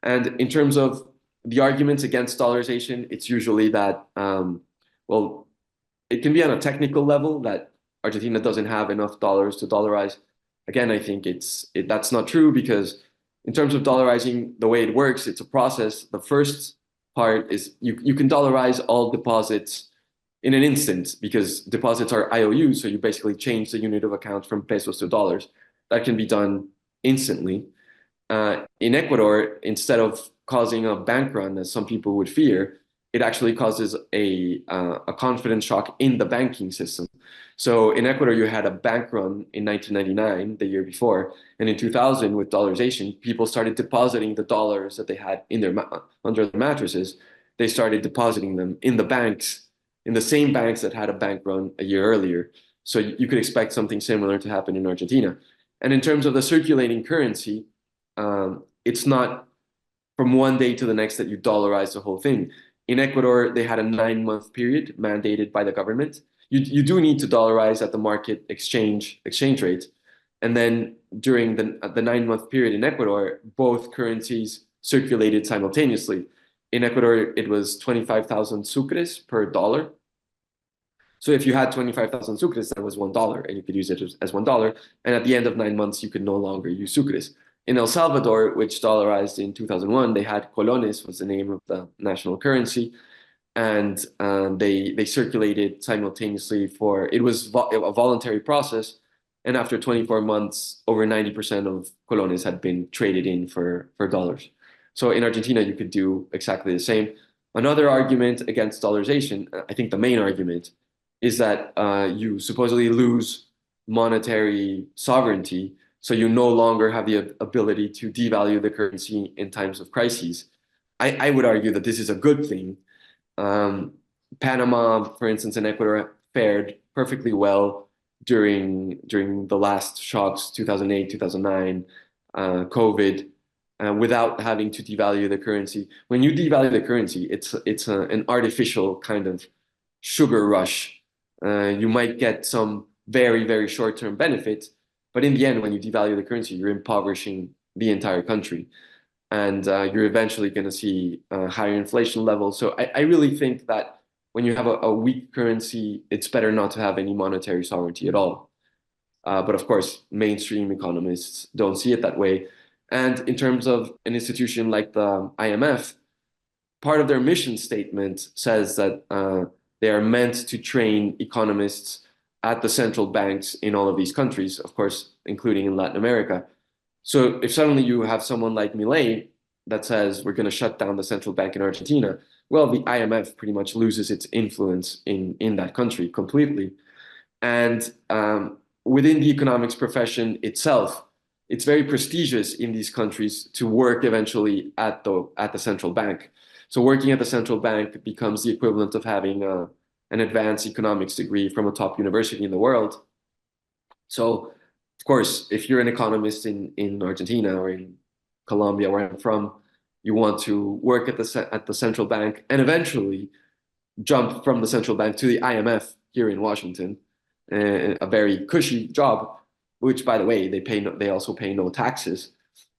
And in terms of the arguments against dollarization, it's usually that, well, it can be on a technical level that Argentina doesn't have enough dollars to dollarize. Again, I think that's not true, because in terms of dollarizing, the way it works, it's a process. The first part is you can dollarize all deposits in an instant, because deposits are IOUs, so you basically change the unit of account from pesos to dollars. That can be done instantly. In Ecuador, instead of causing a bank run, as some people would fear, it actually causes a confidence shock in the banking system. So in Ecuador, you had a bank run in 1999, the year before, and in 2000, with dollarization, people started depositing the dollars that they had in under their mattresses. They started depositing them in the banks, in the same banks that had a bank run a year earlier. So you could expect something similar to happen in Argentina. And in terms of the circulating currency, it's not from one day to the next that you dollarize the whole thing. In Ecuador, they had a 9-month period mandated by the government. You do need to dollarize at the market exchange rate. And then during the 9-month period in Ecuador, both currencies circulated simultaneously. In Ecuador, it was 25,000 sucres per dollar. So if you had 25,000 sucres, that was $1, and you could use it as $1. And at the end of 9 months, you could no longer use sucres. In El Salvador, which dollarized in 2001, they had colones, was the name of the national currency, and they circulated simultaneously for, it was a voluntary process, and after 24 months, over 90% of colones had been traded in for dollars. So in Argentina, you could do exactly the same. Another argument against dollarization, I think the main argument, is that you supposedly lose monetary sovereignty, so you no longer have the ability to devalue the currency in times of crises. I would argue that this is a good thing. Panama, for instance, and Ecuador fared perfectly well during the last shocks, 2008, 2009, COVID, without having to devalue the currency. When you devalue the currency, it's an artificial kind of sugar rush. You might get some very, very short-term benefits, but in the end, when you devalue the currency, you're impoverishing the entire country. And you're eventually going to see higher inflation levels. So I really think that when you have a weak currency, it's better not to have any monetary sovereignty at all. But of course, mainstream economists don't see it that way. And in terms of an institution like the IMF, part of their mission statement says that they are meant to train economists at the central banks in all of these countries, of course, including in Latin America. So if suddenly you have someone like Milei that says we're going to shut down the central bank in Argentina, well, the IMF pretty much loses its influence in that country completely. And within the economics profession itself, it's very prestigious in these countries to work eventually at the central bank. So working at the central bank becomes the equivalent of having an advanced economics degree from a top university in the world. So, of course, if you're an economist in Argentina or in Colombia, where I'm from, you want to work at the central bank and eventually jump from the central bank to the IMF here in Washington, a very cushy job, which, by the way, they also pay no taxes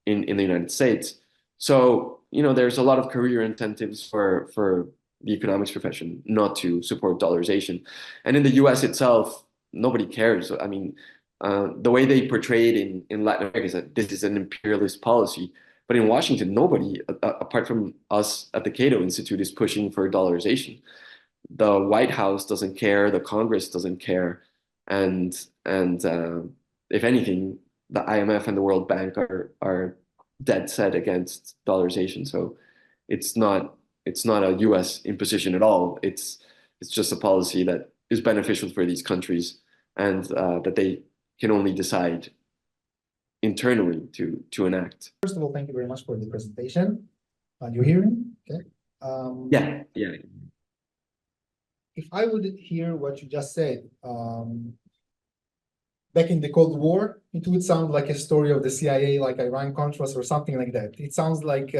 in the United States. So, there's a lot of career incentives for the economics profession not to support dollarization. And in the US itself, nobody cares. I mean, the way they portray it in Latin America is that this is an imperialist policy. But in Washington, nobody, apart from us at the Cato Institute, is pushing for dollarization. The White House doesn't care. The Congress doesn't care. And if anything, the IMF and the World Bank are dead set against dollarization. So it's not a U.S. imposition at all. It's just a policy that is beneficial for these countries, and that they can only decide internally to enact. First of all, thank you very much for the presentation. You're hearing? Okay. Yeah. If I would hear what you just said, back in the Cold War, it would sound like a story of the CIA, like Iran-Contras or something like that. It sounds like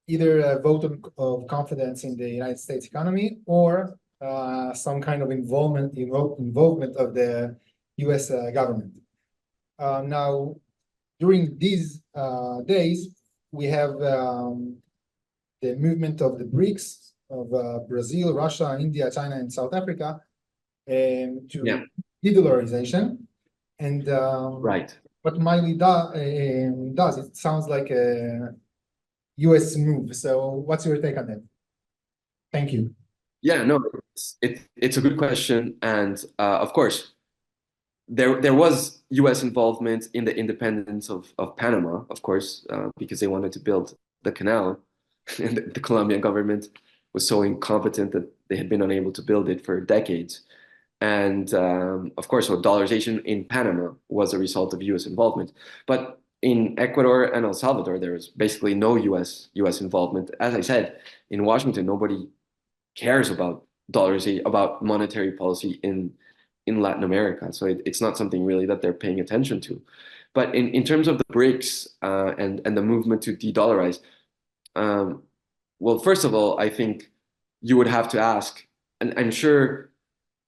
either a vote of confidence in the United States economy or some kind of involvement of the US government. Now, during these days, we have the movement of the BRICS of Brazil, Russia, India, China, and South Africa to de-dollarization. And right. What Milei does, it sounds like a US move. So what's your take on that? Thank you. Yeah, no, it's a good question. And of course, there was US involvement in the independence of Panama, of course, because they wanted to build the canal. And the Colombian government was so incompetent that they had been unable to build it for decades. And of course, so dollarization in Panama was a result of US involvement. But in Ecuador and El Salvador, there was basically no US involvement. As I said, in Washington, nobody cares about dollarization, about monetary policy in Latin America. So it's not something really that they're paying attention to. But in terms of the BRICS and the movement to de-dollarize, well, first of all, I think you would have to ask, and I'm sure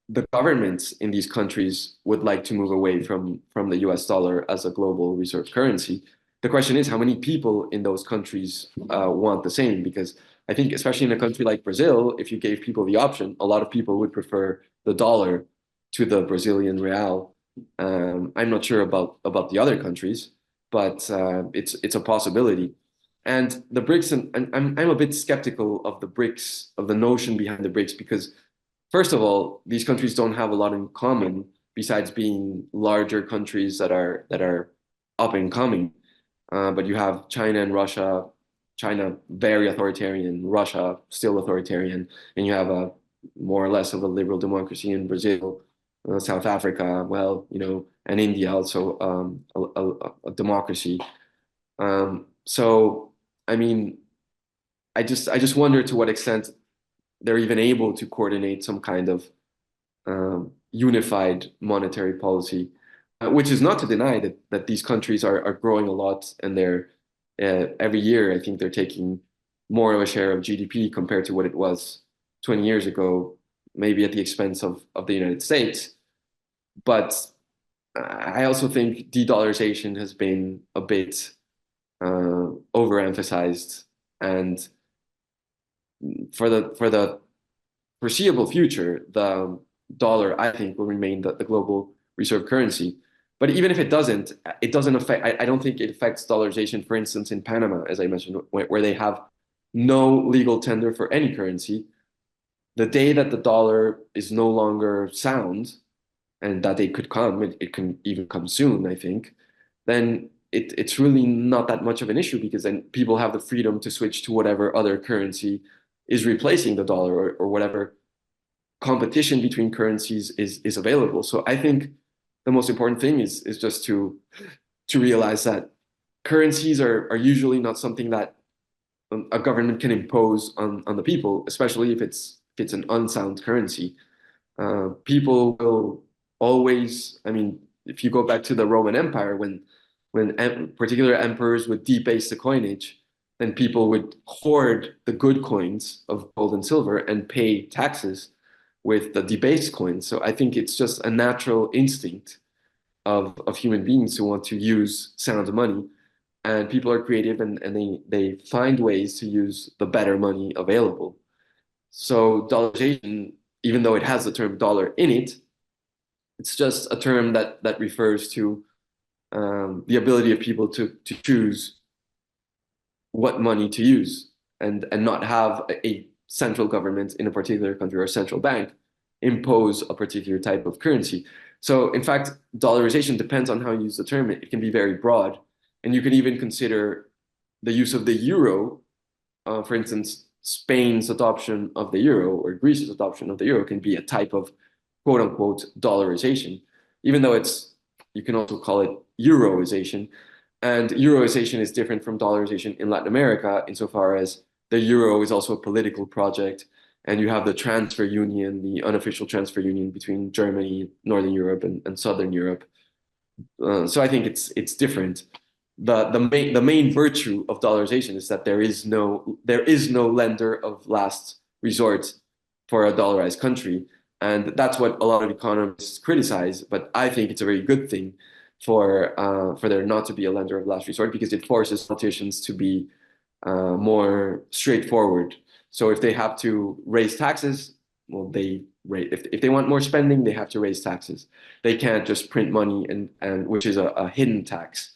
the governments in these countries would like to move away from the US dollar as a global reserve currency. the question is how many people in those countries want the same, because I think especially in a country like Brazil, if you gave people the option, a lot of people would prefer the dollar to the Brazilian real. I'm not sure about the other countries, but it's a possibility. And the BRICS, and I'm a bit skeptical of the BRICS, of the notion behind the BRICS, because first of all, these countries don't have a lot in common besides being larger countries that are up and coming. But you have China and Russia, China very authoritarian, Russia still authoritarian, and you have a more or less of a liberal democracy in Brazil, South Africa, well, and India also a democracy. So I mean, I just wonder to what extent they're even able to coordinate some kind of unified monetary policy, which is not to deny that these countries are growing a lot, and they're every year I think they're taking more of a share of GDP compared to what it was 20 years ago, maybe at the expense of the United States. But I also think de-dollarization has been a bit overemphasized, and for the foreseeable future, the dollar, I think, will remain the global reserve currency. But even if it doesn't affect, I don't think it affects dollarization, for instance, in Panama, as I mentioned, where they have no legal tender for any currency. The day that the dollar is no longer sound, and that day could come, it can even come soon, I think, then it's really not that much of an issue, because then people have the freedom to switch to whatever other currency is replacing the dollar, or whatever competition between currencies is available. So I think the most important thing is just to realize that currencies are usually not something that a government can impose on the people, especially if it's an unsound currency. People will always, I mean, if you go back to the Roman Empire, when particular emperors would debase the coinage, then people would hoard the good coins of gold and silver and pay taxes with the debased coins. So I think it's just a natural instinct of human beings who want to use sound money, and people are creative, and they find ways to use the better money available. So dollarization, even though it has the term dollar in it, it's just a term that refers to the ability of people to choose what money to use, and not have a central government in a particular country or a central bank impose a particular type of currency. So in fact, dollarization depends on how you use the term. It can be very broad, and you can even consider the use of the euro. For instance, Spain's adoption of the euro, or Greece's adoption of the euro, can be a type of quote unquote dollarization, even though you can also call it euroization. And euroization is different from dollarization in Latin America, insofar as the euro is also a political project, and you have the transfer union, the unofficial transfer union between Germany, Northern Europe, and Southern Europe. So I think it's different. The main virtue of dollarization is that there is no lender of last resort for a dollarized country, and that's what a lot of economists criticize. But I think it's a very good thing for there not to be a lender of last resort, because it forces politicians to be more straightforward. So if they have to raise taxes, well, if they want more spending, they have to raise taxes. They can't just print money, and which is a hidden tax.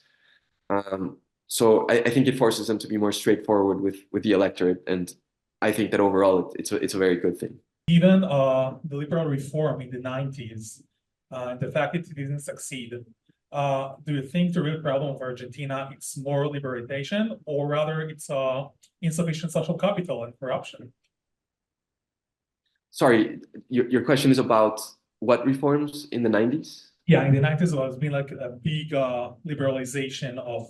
So I think it forces them to be more straightforward with the electorate, and I think that overall it's a very good thing. Even the liberal reform in the 90s, the fact that it didn't succeed, do you think the real problem of Argentina is more liberalization, or rather it's insufficient social capital and corruption? Sorry, your question is about what reforms in the 90s? Yeah, in the 90s, it was been like a big liberalization of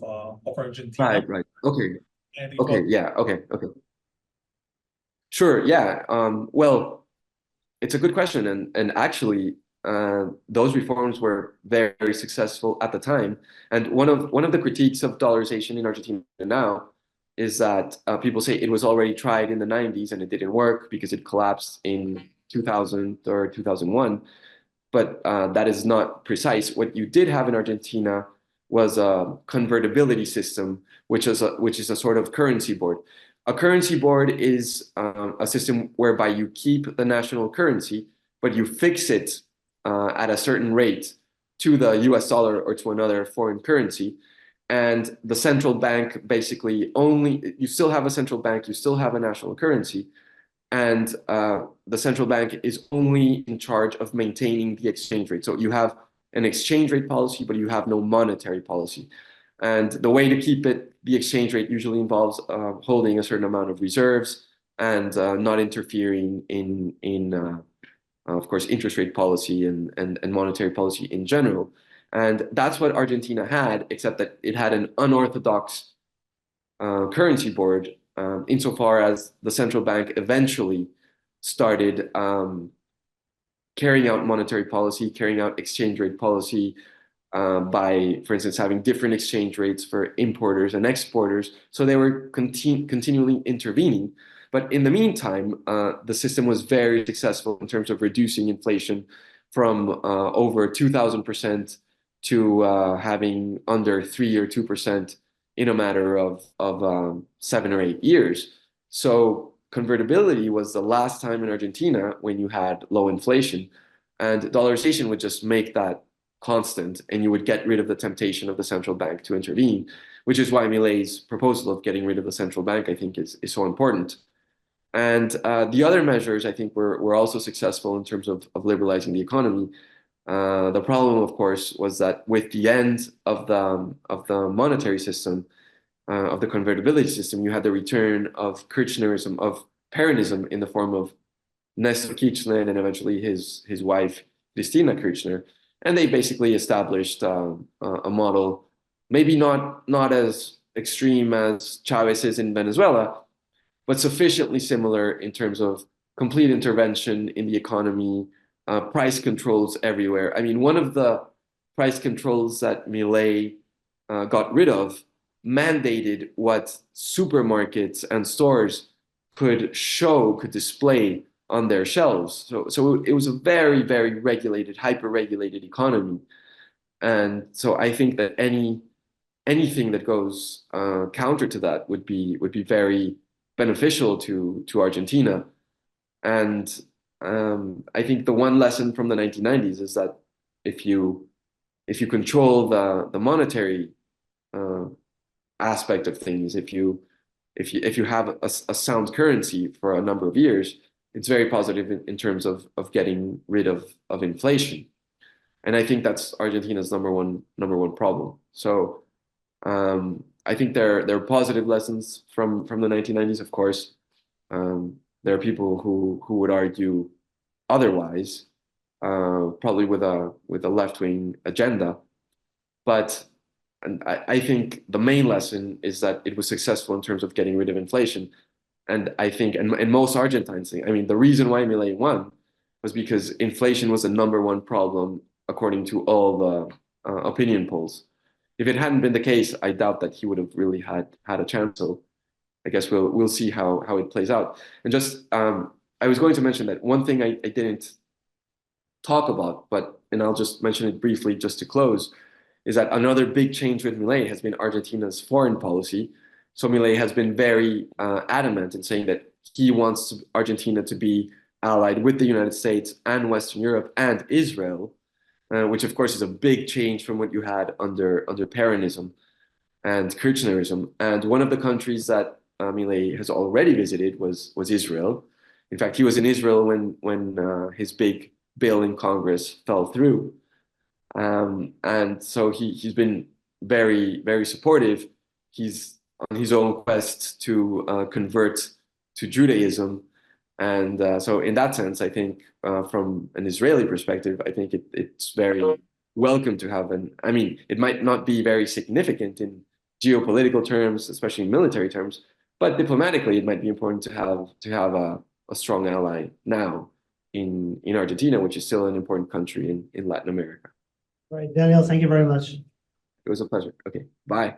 Argentina. Right. Okay. And it Okay. was, Yeah. Okay. Sure. Yeah. Well, it's a good question, and actually, those reforms were very, very successful at the time. And one of the critiques of dollarization in Argentina now is that people say it was already tried in the 90s and it didn't work because it collapsed in 2000 or 2001. But that is not precise. What you did have in Argentina was a convertibility system, which is a sort of currency board. A currency board is a system whereby you keep the national currency, but you fix it at a certain rate to the US dollar or to another foreign currency. And the central bank basically you still have a central bank, you still have a national currency, and the central bank is only in charge of maintaining the exchange rate. So you have an exchange rate policy, but you have no monetary policy. And the way to keep the exchange rate usually involves holding a certain amount of reserves and not interfering in of course, interest rate policy and monetary policy in general. And that's what Argentina had, except that it had an unorthodox currency board, insofar as the central bank eventually started carrying out monetary policy, carrying out exchange rate policy, by, for instance, having different exchange rates for importers and exporters. So they were continually intervening. But in the meantime, the system was very successful in terms of reducing inflation from over 2,000% to having under 3 or 2% in a matter of 7 or 8 years. So convertibility was the last time in Argentina when you had low inflation, and dollarization would just make that constant, and you would get rid of the temptation of the central bank to intervene, which is why Milei's proposal of getting rid of the central bank, I think, is so important. And the other measures, I think, were also successful in terms of liberalizing the economy. The problem, of course, was that with the end of the monetary system, of the convertibility system, you had the return of Kirchnerism, of Peronism, in the form of Nestor Kirchner and eventually his wife, Cristina Kirchner. And they basically established a model, maybe not as extreme as Chavez's in Venezuela, but sufficiently similar in terms of complete intervention in the economy, price controls everywhere. I mean, one of the price controls that Milei got rid of mandated what supermarkets and stores could display on their shelves. So it was a very, very regulated, hyper-regulated economy. And so I think that anything that goes counter to that would be very beneficial to Argentina. And I think the one lesson from the 1990s is that if you control the monetary aspect of things, if you have a sound currency for a number of years, it's very positive in terms of getting rid of inflation. And I think that's Argentina's number one problem. So I think there are positive lessons from the 1990s, of course. There are people who would argue otherwise, probably with a left-wing agenda. But I think the main lesson is that it was successful in terms of getting rid of inflation. And I think, and most Argentines think, I mean, the reason why Milei won was because inflation was the number one problem according to all the opinion polls. If it hadn't been the case, I doubt that he would have really had a chance. So I guess we'll see how it plays out. And just I was going to mention that one thing I didn't talk about, and I'll just mention it briefly just to close, is that another big change with Milei has been Argentina's foreign policy. So Milei has been very adamant in saying that he wants Argentina to be allied with the United States and Western Europe and Israel, which of course is a big change from what you had under Peronism and Kirchnerism. And one of the countries that Milei has already visited was Israel. In fact, he was in Israel when his big bill in Congress fell through. And so he's been very, very supportive. He's on his own quest to convert to Judaism. And so in that sense, I think from an Israeli perspective, I think it's very welcome to have I mean, it might not be very significant in geopolitical terms, especially in military terms, but diplomatically, it might be important to have a strong ally now in Argentina, which is still an important country in Latin America. Right, Daniel, thank you very much. It was a pleasure. Okay, bye.